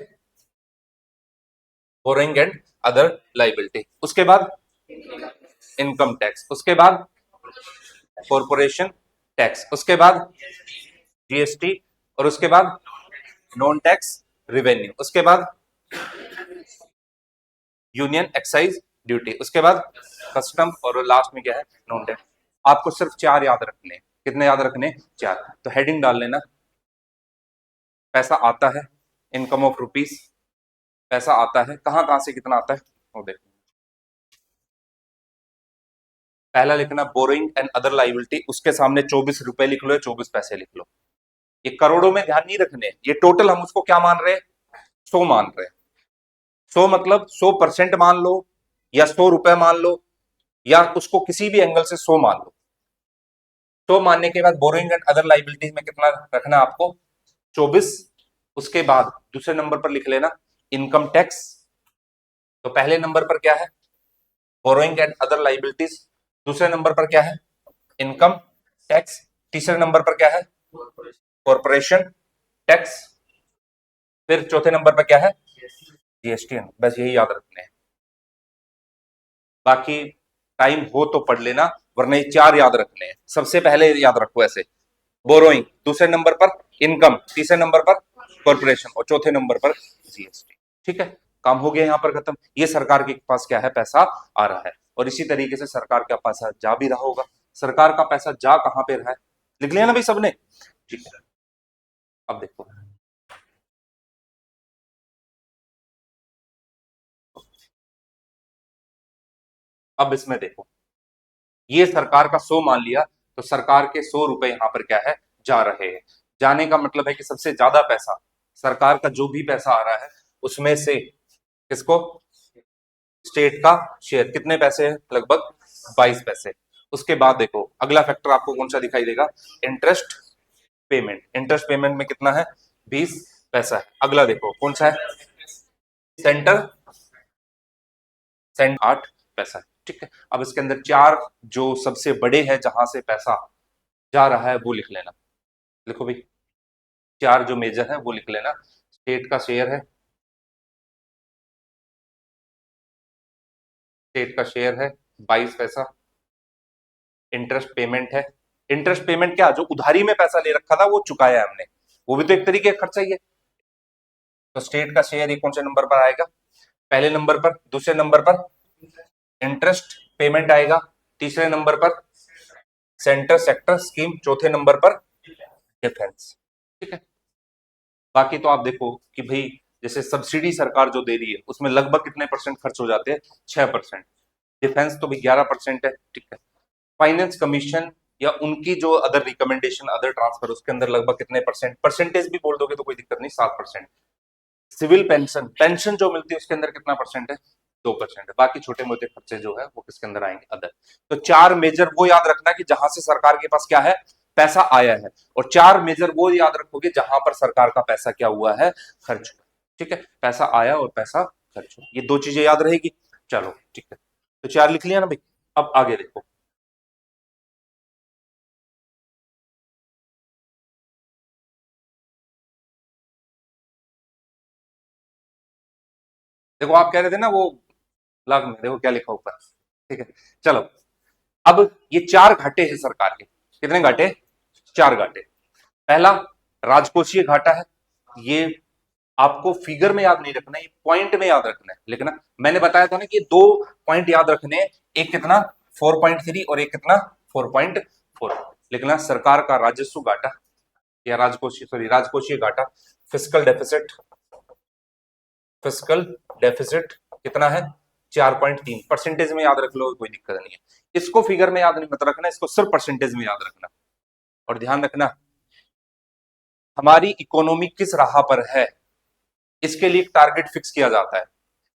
बोरोइंग एंड अदर लाइबिलिटी। उसके बाद इनकम टैक्स, उसके बाद कॉरपोरेशन टैक्स, उसके बाद जीएसटी, और उसके बाद नॉन टैक्स रिवेन्यू, उसके बाद यूनियन एक्साइज ड्यूटी, उसके बाद कस्टम, और लास्ट में क्या है नॉन टैक्स। आपको सिर्फ चार याद रखने हैं। कितने याद रखने, चार। तो हेडिंग डाल लेना, पैसा आता है, इनकम ऑफ रुपीस, पैसा आता है कहां कहां से कितना आता है वो देखो। पहला लिखना बोरोइंग एंड अदर लाइबिलिटी, उसके सामने 24 रुपए लिख लो या 24 पैसे लिख लो। ये करोड़ों में ध्यान नहीं रखने, ये टोटल हम उसको क्या मान रहे हैं 100 मान रहे हैं। 100 मतलब 100% मान लो या 100 रुपए मान लो या उसको किसी भी एंगल से 100 मान लो। 100 मानने के बाद बोरोइंग एंड अदर लाइबिलिटीज में कितना रखना आपको 24। उसके बाद दूसरे नंबर पर लिख लेना इनकम टैक्स। तो पहले नंबर पर क्या है बोरोइंग एंड अदर लाइबिलिटीज, दूसरे नंबर पर क्या है इनकम टैक्स, तीसरे नंबर पर क्या है कॉरपोरेशन टैक्स, फिर चौथे नंबर पर क्या है जीएसटी। बस यही याद रखने हैं, बाकी टाइम हो तो पढ़ लेना, वरना ये चार याद रखने हैं। सबसे पहले याद रखो ऐसे, बोरोइंग, दूसरे नंबर पर इनकम, तीसरे नंबर पर कॉर्पोरेशन और चौथे नंबर पर जीएसटी। ठीक है, काम हो गया यहाँ पर खत्म। ये सरकार के पास क्या है, पैसा आ रहा है। और इसी तरीके से सरकार का पैसा जा भी रहा होगा। सरकार का पैसा जा कहां पे रहा है, लिख लिया ना भाई सबने। ठीक है, अब देखो, अब इसमें देखो, ये सरकार का 100 मान लिया, तो सरकार के 100 रुपए यहां पर क्या है, जा रहे हैं। जाने का मतलब है कि सबसे ज्यादा पैसा, सरकार का जो भी पैसा आ रहा है उसमें से किसको, स्टेट का शेयर, कितने पैसे है, लगभग 22 पैसे। उसके बाद देखो अगला फैक्टर आपको कौन सा दिखाई देगा, इंटरेस्ट पेमेंट। इंटरेस्ट पेमेंट में कितना है, 20 पैसा है। अगला देखो कौन सा है, सेंटर, सेंट 8 पैसा है। ठीक है, अब इसके अंदर चार जो सबसे बड़े हैं जहां से पैसा जा रहा है वो लिख लेना। लिखो भाई, चार जो मेजर है वो लिख लेना। स्टेट का शेयर है, स्टेट का शेयर है 22 पैसा। इंटरेस्ट पेमेंट है, इंटरेस्ट पेमेंट क्या, जो उधारी में पैसा ले रखा था वो चुकाया है हमने, वो भी तो एक तरीके का खर्चा ही है। तो स्टेट का शेयर ये कौन से नंबर पर आएगा, पहले नंबर पर। दूसरे नंबर पर इंटरेस्ट पेमेंट आएगा, तीसरे नंबर पर सेंटर सेक्टर स्कीम, चौथे नंबर पर डिफेंस। ठीक है, बाकी तो आप देखो कि भाई जैसे सब्सिडी सरकार जो दे रही है उसमें लगभग कितने परसेंट खर्च हो जाते हैं, 6%। डिफेंस तो भाई 11% है। ठीक है, फाइनेंस कमीशन या उनकी जो अदर रिकमेंडेशन, अदर ट्रांसफर, उसके अंदर लगभग कितने परसेंट, परसेंटेज भी बोल दोगे तो कोई दिक्कत नहीं, 7%। सिविल पेंशन, पेंशन जो मिलती है उसके अंदर कितना परसेंट है, 2%। बाकी छोटे मोटे खर्चे जो है वो किसके अंदर आएंगे, अदर। तो चार मेजर वो याद रखना कि जहां से सरकार के पास क्या है, पैसा आया है। और चार मेजर वो याद रखोगे जहां पर सरकार का पैसा क्या हुआ है, खर्च हुआ। ठीक है, पैसा आया और पैसा खर्च हुआ, ये दो चीजें याद रहेगी। चलो ठीक है, तो चार लिख लिया ना भाई। अब आगे देखो, देखो आप कह रहे थे ना वो लाग में, देखो क्या लिखा ऊपर। ठीक है, चलो, अब ये चार घाटे हैं सरकार के। कितने घाटे, चार घाटे। पहला राजकोषीय घाटा है, ये आपको फिगर में याद नहीं रखना, ये पॉइंट में याद रखना है। लेकिन मैंने बताया था ना कि दो पॉइंट याद रखने हैं, एक कितना 4.3 और एक कितना 4.4। लिखना सरकार का राजस्व घाटा या राजकोषीय, सॉरी राजकोषीय घाटा, फिस्कल डेफिसिट। फिस्कल डेफिसिट कितना है, 4.3। परसेंटेज में याद रख लो, कोई दिक्कत नहीं है। इसको फिगर में याद नहीं मत रखना, इसको सिर्फ परसेंटेज में याद रखना। और ध्यान रखना, हमारी इकोनॉमी किस राह पर है, इसके लिए टारगेट फिक्स किया जाता है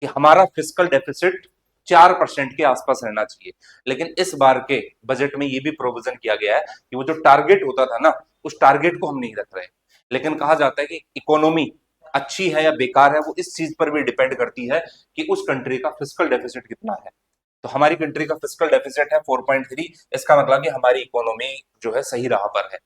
कि हमारा फिस्कल डेफिसिट 4% के आसपास रहना चाहिए। लेकिन इस बार के बजट में यह भी प्रोविजन किया गया है कि वो जो टारगेट होता था ना, उस टारगेट को हम नहीं रख रहे। लेकिन कहा जाता है कि इकोनॉमी अच्छी है या बेकार है वो इस चीज पर भी डिपेंड करती है कि उस कंट्री का फिस्कल डेफिसिट कितना है। तो हमारी कंट्री का फिस्कल डेफिसिट है 4.3, इसका मतलब कि हमारी इकोनॉमी जो है सही राह पर है।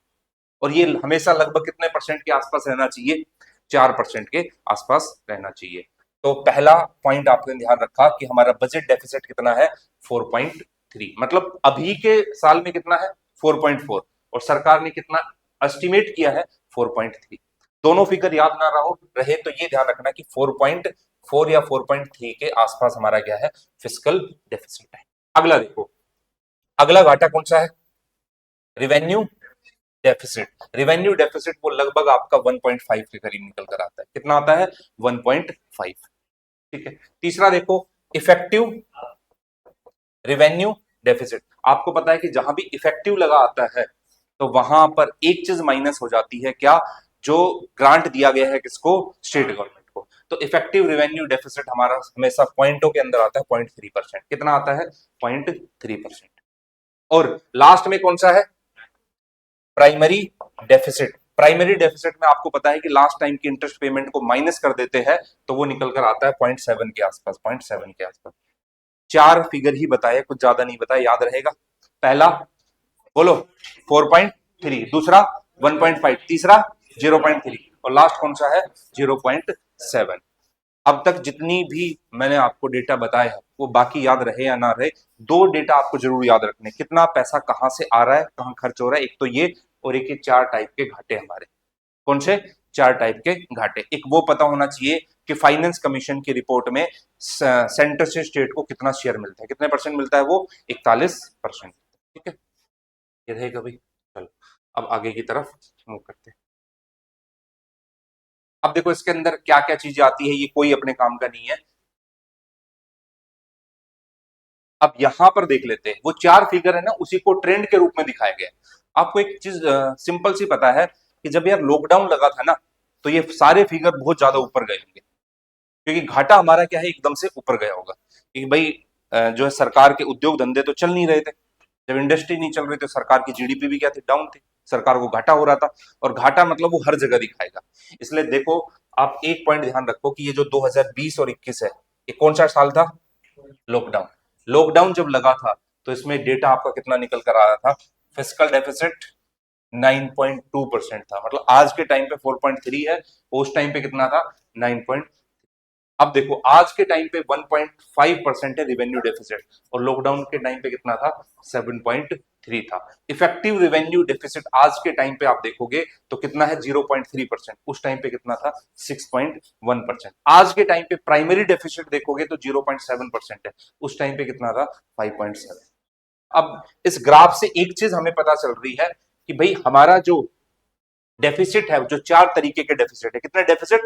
और ये हमेशा लगभग कितने परसेंट के आसपास रहना चाहिए, 4% के आसपास रहना चाहिए। तो पहला पॉइंट आपने ध्यान रखा कि हमारा बजट डेफिसिट कितना है, 4.3। मतलब अभी के साल में कितना है, 4.4, और सरकार ने कितना एस्टिमेट किया है, 4.3। दोनों फिगर याद ना रहे तो ये ध्यान रखना कि 4.4 या 4.3 के आसपास हमारा क्या है, फिस्कल डेफिसिट है। अगला देखो, अगला घाटा कौन सा है, रिवेन्यू डेफिसिट। रिवेन्यू डेफिसिट वो लगभग आपका 1.5 के करीब निकल कर आता है। कितना आता है, 1.5। ठीक है, तीसरा देखो, इफेक्टिव रिवेन्यू डेफिसिट। आपको पता है कि जहां भी इफेक्टिव लगा आता है तो वहां पर एक चीज माइनस हो जाती है, क्या, जो ग्रांट दिया गया है किसको, स्टेट गवर्नमेंट को। तो इफेक्टिव रिवेन्यू डेफिसिट हमारा हमेशा पॉइंटों के अंदर आता है, 0.3%। कितना आता है, 0.3%। और लास्ट में कौन सा है, प्राइमरी डेफिसिट। प्राइमरी डेफिसिट में आपको पता है कि लास्ट टाइम की इंटरेस्ट पेमेंट को माइनस कर देते हैं तो वो निकल कर आता है 0.7 के आसपास, 0.7 के आसपास। चार फिगर ही बताए, कुछ ज्यादा नहीं बताया, याद रहेगा। पहला बोलो 4.3, दूसरा 1.5, तीसरा 0.3 और लास्ट कौन सा है, 0.7। अब तक जितनी भी मैंने आपको डेटा बताया है वो बाकी याद रहे या ना रहे, दो डेटा आपको जरूर याद रखने, कितना पैसा कहाँ से आ रहा है कहाँ खर्च हो रहा है, एक तो ये, और एक ये चार टाइप के घाटे हमारे। कौन से? चार टाइप के घाटे। एक वो पता होना चाहिए कि फाइनेंस कमीशन की रिपोर्ट में सेंटर से स्टेट को कितना शेयर मिलता है, कितने परसेंट मिलता है वो? 41%। ठीक है, ये रहेगा भाई। चलो अब आगे की तरफ मूव करते हैं। अब देखो इसके अंदर क्या क्या चीजें आती है, ये कोई अपने काम का नहीं है। अब यहां पर देख लेते हैं, वो चार फिगर है ना, उसी को ट्रेंड के रूप में दिखाया गया है। आपको एक चीज सिंपल सी पता है कि जब यार लॉकडाउन लगा था ना, तो ये सारे फिगर बहुत ज्यादा ऊपर गए होंगे, क्योंकि घाटा हमारा क्या है, एकदम से ऊपर गया होगा, क्योंकि भाई जो है सरकार के उद्योग धंधे तो चल नहीं रहे थे। जब इंडस्ट्री नहीं चल रही तो सरकार की जीडीपी भी क्या थी, डाउन थी, सरकार को घाटा हो रहा था। और घाटा मतलब वो हर जगह दिखाएगा। इसलिए देखो, आप एक पॉइंट ध्यान रखो कि ये जो 2020 और 21 है, ये कौन सा साल था? लॉकडाउन। लॉकडाउन जब लगा था तो इसमें डेटा आपका कितना निकल कर आया था? फिस्कल डेफिसिट 9.2% था, मतलब आज के टाइम पे 4.3 है, उस टाइम पे कितना था? 9। अब देखो आज के टाइम पे 1.5% है रिवेन्यू डेफिसिट, और लॉकडाउन के टाइम पे कितना था? 7.3 था। इफेक्टिव रिवेन्यू डेफिसिट आज के टाइम पे आप देखोगे तो कितना है? 0.3%। उस टाइम पे कितना था? 6.1%। आज के टाइम पे प्राइमरी डेफिसिट देखोगे तो 0.7% है, उस टाइम पे कितना था? 5.7। अब इस ग्राफ से एक चीज हमें पता चल रही है कि भाई हमारा जो डेफिसिट है, जो चार तरीके के डेफिसिट है, कितने डेफिसिट?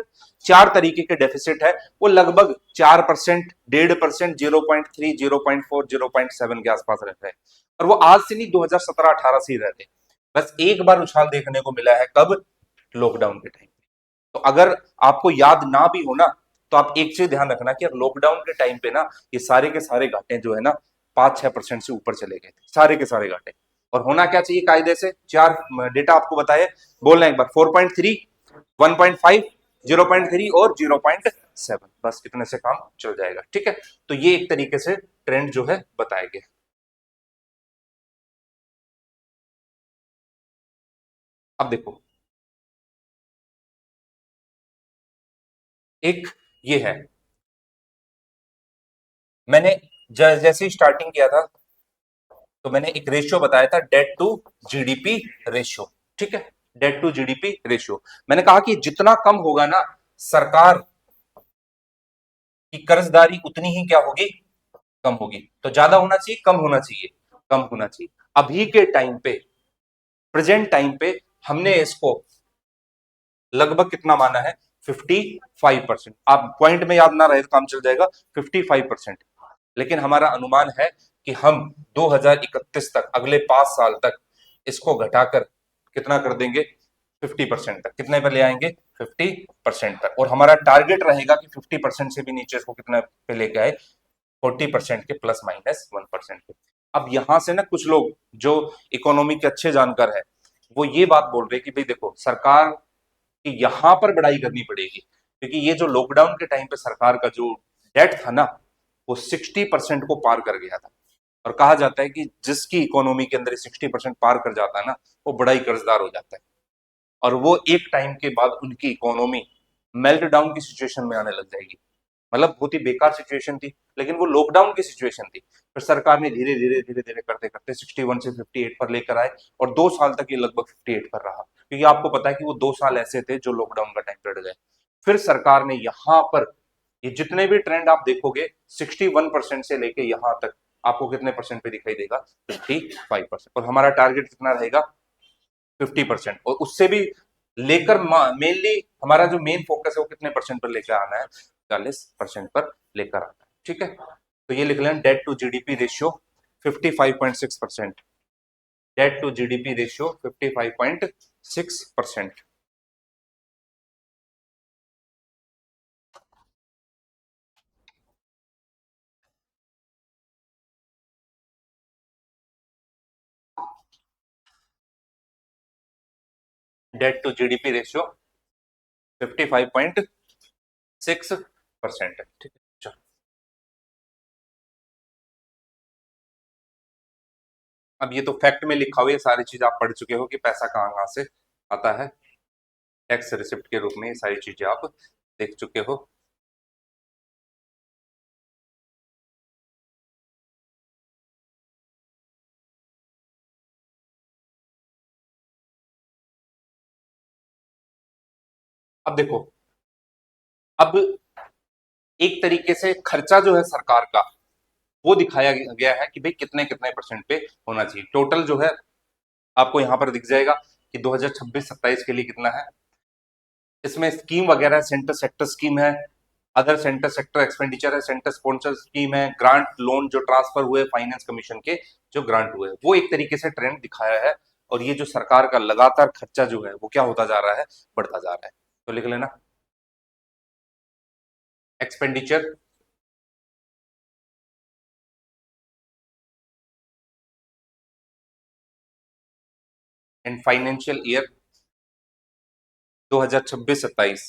चार तरीके के डेफिसिट है, वो लगभग 4%, 1.5%, 0.3, 0.4, 0.7 के आसपास रहते हैं। और वो आज से नहीं, 2017-18 से ही रहते हैं। बस एक बार उछाल देखने को मिला है, कब? लॉकडाउन के टाइम पे। तो अगर आपको याद ना भी हो ना, तो आप एक चीज ध्यान रखना कि लॉकडाउन के टाइम पे ना, ये सारे के सारे घाटे जो है ना, 5-6% से ऊपर चले गए थे, सारे के सारे घाटे। और होना क्या चाहिए कायदे से? चार डेटा आपको बताए, बोलना एक बार, 4.3, 1.5, 0.3 और 0.7, बस इतने से काम चल जाएगा। ठीक है, तो ये एक तरीके से ट्रेंड जो है बताए गए। अब देखो, एक ये है, मैंने जैसे ही स्टार्टिंग किया था तो मैंने एक रेशियो बताया था, डेट टू जीडीपी रेशियो। ठीक है, डेट टू जीडीपी रेशियो। मैंने कहा कि जितना कम होगा ना सरकार की कर्जदारी, उतनी ही क्या होगी? कम होगी। तो ज्यादा होना चाहिए, कम होना चाहिए? कम होना चाहिए। अभी के टाइम पे, प्रेजेंट टाइम पे, हमने इसको लगभग कितना माना है? 55%। आप पॉइंट में याद ना रहे तो काम चल जाएगा, 55%। लेकिन हमारा अनुमान है कि हम 2031 तक, अगले 5 साल तक इसको घटाकर कितना कर देंगे? 50% तक। कितने पर ले आएंगे? 50% तक। और हमारा टारगेट रहेगा कि 50% से भी नीचे इसको कितना पे लेके आए? 40% के ±1% पे। अब यहां से ना कुछ लोग जो इकोनॉमी के अच्छे जानकार है, वो ये बात बोल रहे हैं कि भाई देखो, सरकार की यहां पर बढ़ाई करनी पड़ेगी, क्योंकि ये जो लॉकडाउन के टाइम पे सरकार का जो डेट था ना, वो 60% को पार कर गया था। और कहा जाता है कि जिसकी इकोनॉमी के अंदर 60% पार कर जाता है ना, वो बड़ा ही कर्जदार हो जाता है। और वो एक टाइम के बाद उनकी इकोनॉमी मेल्ट डाउन की सिचुएशन में आने लग जाएगी। मतलब बहुत ही बेकार सिचुएशन थी, लेकिन वो लॉकडाउन की सिचुएशन थी। फिर सरकार ने धीरे धीरे धीरे धीरे करते करते 61 से 58 पर लेकर आए, और 2 साल तक ये लगभग 58 पर रहा, क्योंकि आपको पता है कि वो 2 साल ऐसे थे जो लॉकडाउन का टाइम पड़ गए। फिर सरकार ने यहां पर, ये जितने भी ट्रेंड आप देखोगे, 61% से लेके यहां तक आपको कितने परसेंट पे दिखाई देगा? 55%। और हमारा टारगेट कितना रहेगा? 50%। और उससे भी लेकर मेनली हमारा जो मेन फोकस है वो कितने परसेंट पर लेकर आना है? 40% पर लेकर आना है। ठीक है, तो ये लिख लें, debt to GDP ratio 55.6%। Debt to GDP ratio 55.6%। Debt to GDP ratio 55.6%। ठीक है, चलो। अब ये तो फैक्ट में लिखा हुआ है, सारी चीज आप पढ़ चुके हो कि पैसा कहाँ कहाँ से आता है। टैक्स रिसिप्ट के रूप में ये सारी चीजें आप देख चुके हो। अब देखो, अब एक तरीके से खर्चा जो है सरकार का वो दिखाया गया है कि भाई कितने कितने परसेंट पे होना चाहिए। टोटल जो है आपको यहाँ पर दिख जाएगा कि 2026-27 के लिए कितना है। इसमें स्कीम वगैरह, सेंटर सेक्टर स्कीम है, अदर सेंटर सेक्टर एक्सपेंडिचर है, सेंटर स्पॉन्सर स्कीम है, ग्रांट लोन जो ट्रांसफर हुए फाइनेंस कमीशन के जो ग्रांट हुए, वो एक तरीके से ट्रेंड दिखाया है। और ये जो सरकार का लगातार खर्चा जो है वो क्या होता जा रहा है, बढ़ता जा रहा है। तो लिख लेना expenditure in financial year 2026-27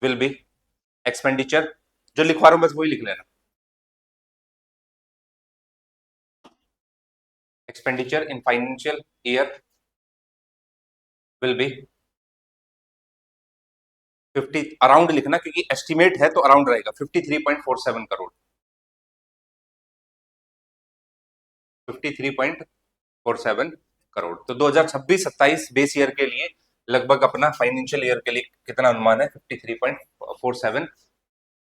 will be, expenditure जो लिखवा रहा हूं बस वही लिख लेना, expenditure in financial year will be 50, around लिखना क्योंकि एस्टिमेट है तो अराउंड रहेगा, 53.47 करोड़, 53.47 करोड़। तो 2026-27 बेस ईयर के लिए लगभग अपना फाइनेंशियल ईयर के लिए कितना अनुमान है, 53.47।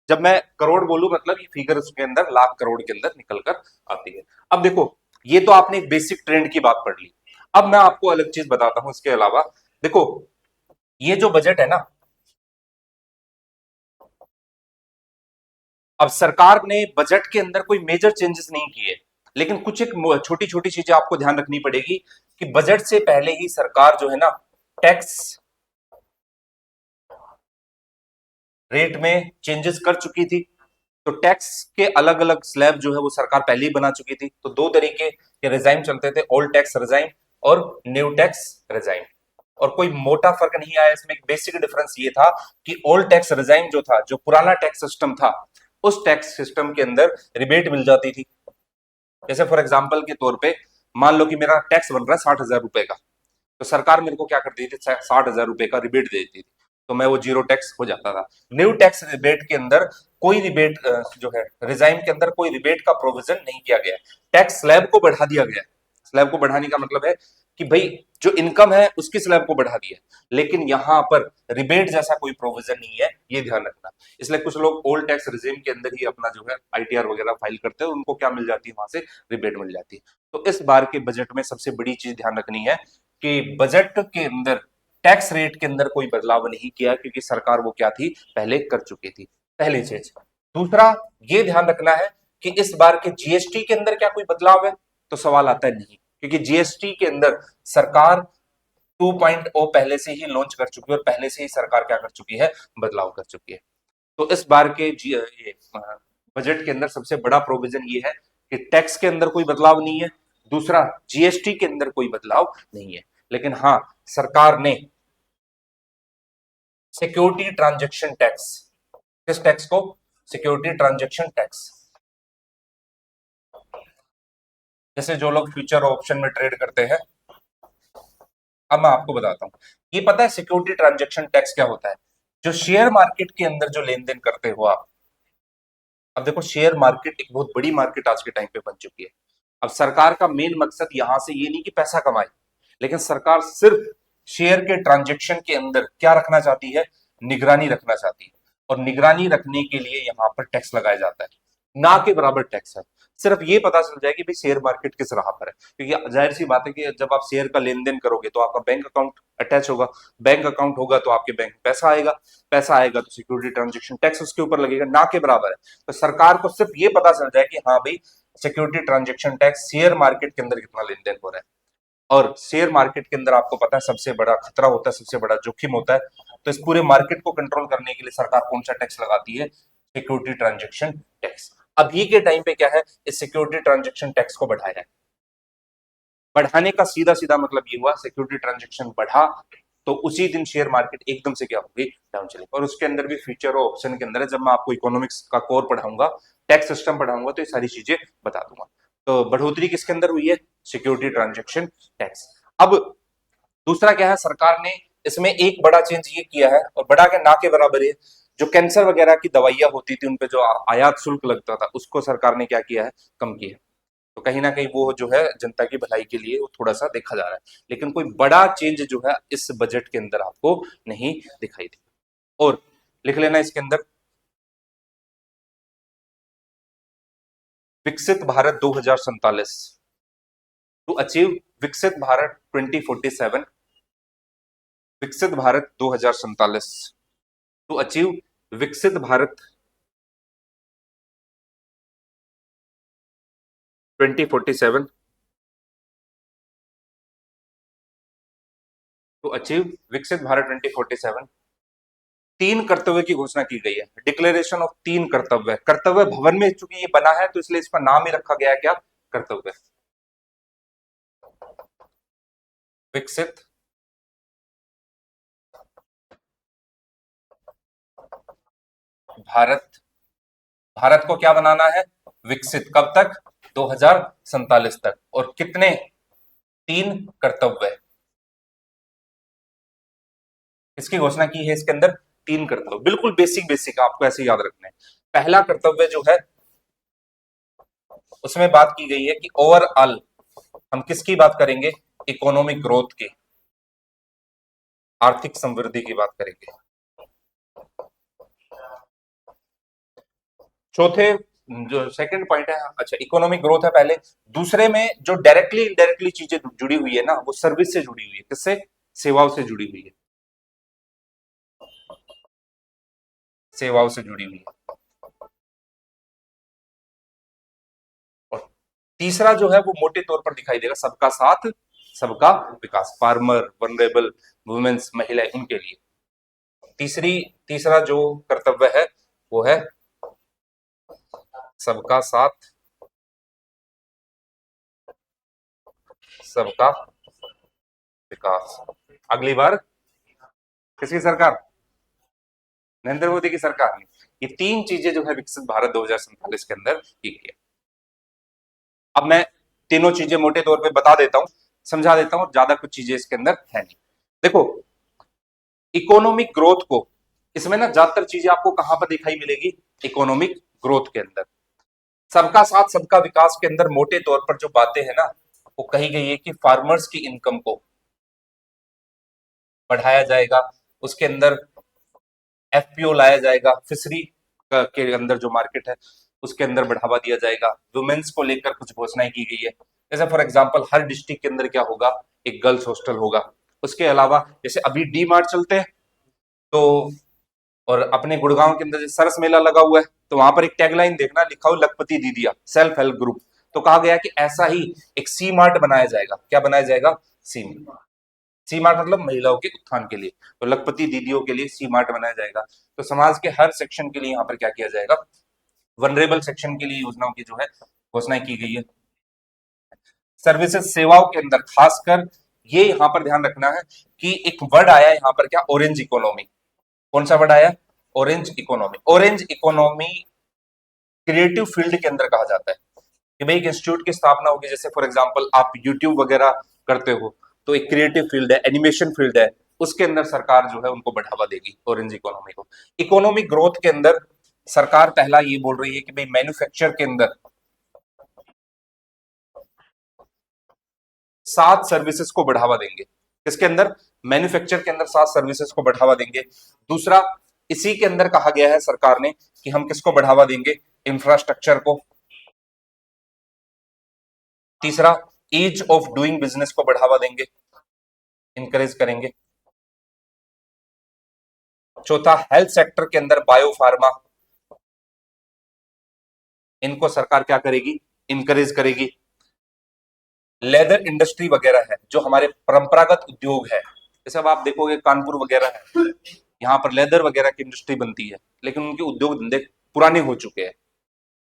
जब मैं करोड़ बोलूं मतलब ये फिगर उसके अंदर लाख करोड़ के अंदर निकल कर आती है। अब देखो, ये तो आपने एक बेसिक ट्रेंड की बात पढ़ ली। अब मैं आपको अलग चीज बताता हूं इसके अलावा। देखो, ये जो बजट है ना, अब सरकार ने बजट के अंदर कोई मेजर चेंजेस नहीं किए, लेकिन कुछ एक छोटी छोटी चीजें आपको ध्यान रखनी पड़ेगी कि बजट से पहले ही सरकार जो है ना, टैक्स रेट में चेंजेस कर चुकी थी। तो टैक्स के अलग अलग स्लैब जो है वो सरकार पहले ही बना चुकी थी। तो दो तरीके के रिजाइम चलते थे, ओल्ड टैक्स रिजाइम और न्यू टैक्स रिजाइम। और कोई मोटा फर्क नहीं आया इसमें। एक बेसिक डिफरेंस ये था कि ओल्ड टैक्स रिजाइम जो था, जो पुराना टैक्स सिस्टम था, उस टैक्स सिस्टम के अंदर रिबेट मिल जाती थी। जैसे फॉर एग्जाम्पल के तौर पे मान लो कि मेरा टैक्स बन रहा है 60,000 रुपए का, तो सरकार मेरे को क्या करती थी, 60,000 रुपए का रिबेट दे देती थी, तो मैं वो जीरो टैक्स हो जाता था। न्यू टैक्स रिबेट के अंदर कोई रिबेट जो है रिजाइम के अंदर कोई रिबेट का प्रोविजन नहीं किया गया। टैक्स स्लैब को बढ़ा दिया गया। स्लैब को बढ़ाने का मतलब है कि भाई जो इनकम है उसकी स्लैब को बढ़ा दिया, लेकिन यहां पर रिबेट जैसा कोई प्रोविजन नहीं है, ये ध्यान रखना। इसलिए कुछ लोग ओल्ड टैक्स रिजीम के अंदर ही अपना जो है आईटीआर वगैरह फाइल करते हैं, उनको क्या मिल जाती है, वहां से रिबेट मिल जाती है। तो इस बार के बजट में सबसे बड़ी चीज ध्यान रखनी है कि बजट के अंदर टैक्स रेट के अंदर कोई बदलाव नहीं किया, क्योंकि सरकार वो क्या थी, पहले कर चुकी थी। पहली चीज। दूसरा, ये ध्यान रखना है कि इस बार के जीएसटी के अंदर क्या कोई बदलाव है, तो सवाल आता है नहीं, क्योंकि जीएसटी के अंदर सरकार 2.0 पहले से ही लॉन्च कर चुकी है और पहले से ही सरकार क्या कर चुकी है, बदलाव कर चुकी है। तो इस बार के ये बजट के अंदर सबसे बड़ा प्रोविजन ये है कि टैक्स के अंदर कोई बदलाव नहीं है। दूसरा, जीएसटी के अंदर कोई बदलाव नहीं है। लेकिन हाँ, सरकार ने सिक्योरिटी ट्रांजैक्शन टैक्स, किस टैक्स को, सिक्योरिटी ट्रांजैक्शन टैक्स, जैसे जो लोग फ्यूचर ऑप्शन में ट्रेड करते हैं। अब मैं आपको बताता हूं, ये पता है सिक्योरिटी ट्रांजैक्शन टैक्स क्या होता है? जो शेयर मार्केट के अंदर जो लेन देन करते हो आप। अब देखो, शेयर मार्केट एक बहुत बड़ी मार्केट आज के टाइम पे बन चुकी है। अब सरकार का मेन मकसद यहां से ये नहीं कि पैसा कमाए, लेकिन सरकार सिर्फ शेयर के ट्रांजैक्शन के अंदर क्या रखना चाहती है, निगरानी रखना चाहती है। और निगरानी रखने के लिए यहां पर टैक्स लगाया जाता है, ना के बराबर टैक्स है। सिर्फ ये पता चल जाए कि भाई शेयर मार्केट किस राह पर है, क्योंकि जाहिर सी बात है कि जब आप शेयर का लेन देन करोगे तो आपका बैंक अकाउंट अटैच होगा। बैंक अकाउंट होगा तो आपके बैंक में पैसा आएगा, पैसा आएगा तो सिक्योरिटी ट्रांजेक्शन टैक्स उसके ऊपर लगेगा, ना के बराबर है। तो सरकार को सिर्फ ये पता चल जाए कि हाँ भाई, security transaction tax share market के अंदर कितना लेन देन हो रहा है। और शेयर मार्केट के अंदर आपको पता है सबसे बड़ा खतरा होता है, सबसे बड़ा जोखिम होता है। तो इस पूरे मार्केट को कंट्रोल करने के लिए सरकार कौन सा टैक्स लगाती है, सिक्योरिटी ट्रांजेक्शन टैक्स। अभी के टाइम पे क्या है, इस सिक्योरिटी ट्रांजेक्शन टैक्स को बढ़ाया है। बढ़ाने का सीधा सीधा मतलब ये हुआ, सिक्योरिटी ट्रांजेक्शन बढ़ा तो उसी दिन शेयर मार्केट एकदम से क्या होगी, डाउन चलेगी। और उसके अंदर भी फ्यूचर और ऑप्शन के अंदर है, जब मैं आपको इकोनॉमिक्स का कोर पढ़ाऊंगा, टैक्स सिस्टम पढ़ाऊंगा, तो ये सारी चीजें बता दूंगा। तो बढ़ोतरी किसके अंदर हुई है, सिक्योरिटी ट्रांजेक्शन टैक्स। अब दूसरा क्या है, सरकार ने इसमें एक बड़ा चेंज ये किया है, और बड़ा के ना के बराबर है, जो कैंसर वगैरह की दवाइयां होती थी उन पे जो आयात शुल्क लगता था, उसको सरकार ने क्या किया है, कम किया है। तो कहीं ना कहीं वो जो है जनता की भलाई के लिए वो थोड़ा सा देखा जा रहा है, लेकिन कोई बड़ा चेंज जो है इस बजट के अंदर आपको नहीं दिखाई दे। और लिख लेना इसके अंदर विकसित भारत 2047 टू अचीव विकसित भारत 2047, विकसित भारत 2047 टू अचीव विकसित भारत 2047 टू अचीव विकसित भारत 2047 तीन कर्तव्य की घोषणा की गई है। डिक्लेरेशन ऑफ तीन कर्तव्य। कर्तव्य भवन में चूंकि ये बना है तो इसलिए इसका नाम ही रखा गया है क्या, कर्तव्य। विकसित भारत, भारत को क्या बनाना है, विकसित, कब तक, 2047 तक। और कितने, तीन कर्तव्य, इसकी घोषणा की है इसके अंदर, तीन कर्तव्य। बिल्कुल बेसिक बेसिक आपको ऐसे याद रखना है। पहला कर्तव्य जो है उसमें बात की गई है कि ओवरऑल हम किसकी बात करेंगे, इकोनॉमिक ग्रोथ की, आर्थिक समृद्धि की बात करेंगे। चौथे जो सेकंड पॉइंट है, अच्छा इकोनॉमिक ग्रोथ है पहले। दूसरे में जो डायरेक्टली इनडायरेक्टली चीजें जुड़ी हुई है ना, वो सर्विस से जुड़ी हुई है। किससे, सेवाओं से जुड़ी हुई है, सेवाओं से जुड़ी हुई है। और तीसरा जो है वो मोटे तौर पर दिखाई देगा, सबका साथ सबका विकास, फार्मर, वनरेबल, वुमेन्स, महिलाएं, उनके लिए। तीसरा जो कर्तव्य है वो है सबका साथ सबका विकास। अगली बार किसकी सरकार, नरेंद्र मोदी की सरकार ने ये तीन चीजें जो है विकसित भारत 2047 के अंदर की गई है। अब मैं तीनों चीजें मोटे तौर पे बता देता हूं, समझा देता हूं, ज्यादा कुछ चीजें इसके अंदर है नहीं। देखो इकोनॉमिक ग्रोथ को, इसमें ना ज्यादातर चीजें आपको कहां पर दिखाई मिलेगी, इकोनॉमिक ग्रोथ के अंदर। सबका साथ सबका विकास के अंदर मोटे तौर पर जो बातें हैं ना, वो कही गई है कि फार्मर्स की इनकम को बढ़ाया जाएगा, उसके अंदर एफपीओ लाया जाएगा, फिशरी के अंदर जो मार्केट है उसके अंदर बढ़ावा दिया जाएगा। वुमेन्स को लेकर कुछ घोषणाएं की गई है, जैसे फॉर एग्जांपल हर डिस्ट्रिक्ट के अंदर क्या होगा, एक गर्ल्स हॉस्टल होगा। उसके अलावा जैसे अभी डी मार्ट चलते हैं तो, और अपने गुड़गांव के अंदर सरस मेला लगा हुआ है तो वहां पर एक टैगलाइन देखना, लिखा हो लखपति दीदिया सेल्फ हेल्प ग्रुप। तो कहा गया कि ऐसा ही एक सी मार्ट बनाया जाएगा। क्या बनाया जाएगा, सी, सी मार्ट मतलब महिलाओं के उत्थान के लिए। तो लखपति दीदियों के लिए सी मार्ट बनाया जाएगा। तो समाज के हर सेक्शन के लिए यहाँ पर क्या किया जाएगा, वनरेबल सेक्शन के लिए योजनाओं की जो है घोषणाएं की गई है। सर्विसेज, सेवाओं के अंदर खासकर ये यहाँ पर ध्यान रखना है कि एक वर्ड आया यहाँ पर क्या, ऑरेंज इकोनॉमी। कौन सा वर्ड आया, orange economy. Orange economy creative field के अंदर कहा जाता है कि भाई एक इंस्टीट्यूट की स्थापना होगी, जैसे फॉर एग्जांपल आप यूट्यूब वगैरह करते हो तो एक क्रिएटिव फील्ड है, एनिमेशन फील्ड है, उसके अंदर सरकार जो है उनको बढ़ावा देगी, ऑरेंज इकोनॉमी को। इकोनॉमिक ग्रोथ के अंदर सरकार पहला ये बोल रही है कि भाई मैन्युफैक्चर के अंदर 7 सर्विसेज को बढ़ावा देंगे। किसके अंदर, मैन्युफैक्चर के अंदर 7 सर्विसेज को बढ़ावा देंगे। दूसरा, इसी के अंदर कहा गया है सरकार ने कि हम किसको बढ़ावा देंगे, इंफ्रास्ट्रक्चर को। तीसरा, ईज ऑफ डूइंग बिजनेस को बढ़ावा देंगे, इंकरेज करेंगे। चौथा, हेल्थ सेक्टर के अंदर बायो फार्मा, इनको सरकार क्या करेगी, इंकरेज करेगी। लेदर इंडस्ट्री वगैरह है जो हमारे परंपरागत उद्योग है, जैसे अब आप देखोगे कानपुर वगैरह है, यहाँ पर लेदर वगैरह की इंडस्ट्री बनती है, लेकिन उनके उद्योग धंधे पुराने हो चुके हैं।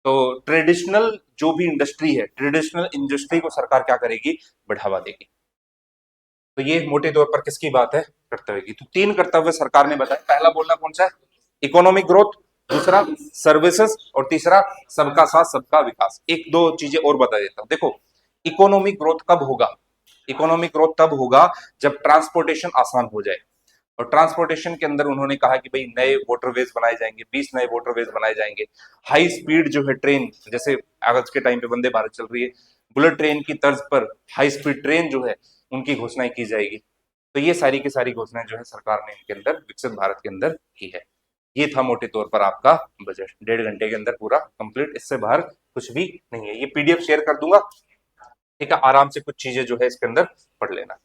तो ट्रेडिशनल जो भी इंडस्ट्री है, ट्रेडिशनल इंडस्ट्री को सरकार क्या करेगी, बढ़ावा देगी। तो ये मोटे तौर पर किसकी बात है, कर्तव्य की। तो 3 कर्तव्य सरकार ने बताया। पहला बोलना कौन सा है, इकोनॉमिक ग्रोथ, दूसरा सर्विसेज, और तीसरा सबका साथ सबका विकास। एक दो चीजें और बता देता हूं। देखो इकोनॉमिक ग्रोथ कब होगा, इकोनॉमिक ग्रोथ तब होगा जब ट्रांसपोर्टेशन आसान हो जाए। और ट्रांसपोर्टेशन के अंदर उन्होंने कहा कि भाई नए वाटरवेज बनाए जाएंगे, 20 नए वाटरवेज बनाए जाएंगे। हाई स्पीड जो है ट्रेन, जैसे आज के टाइम पे वंदे भारत चल रही है, बुलेट ट्रेन की तर्ज पर हाई स्पीड ट्रेन जो है उनकी घोषणाएं की जाएगी। तो ये सारी की सारी घोषणाएं जो है सरकार ने इनके अंदर विकसित भारत के अंदर की है। ये था मोटे तौर पर आपका बजट, 1.5 घंटे के अंदर पूरा कंप्लीट, इससे बाहर कुछ भी नहीं है। ये पीडीएफ शेयर कर दूंगा, ठीक है, आराम से कुछ चीजें जो है इसके अंदर पढ़ लेना।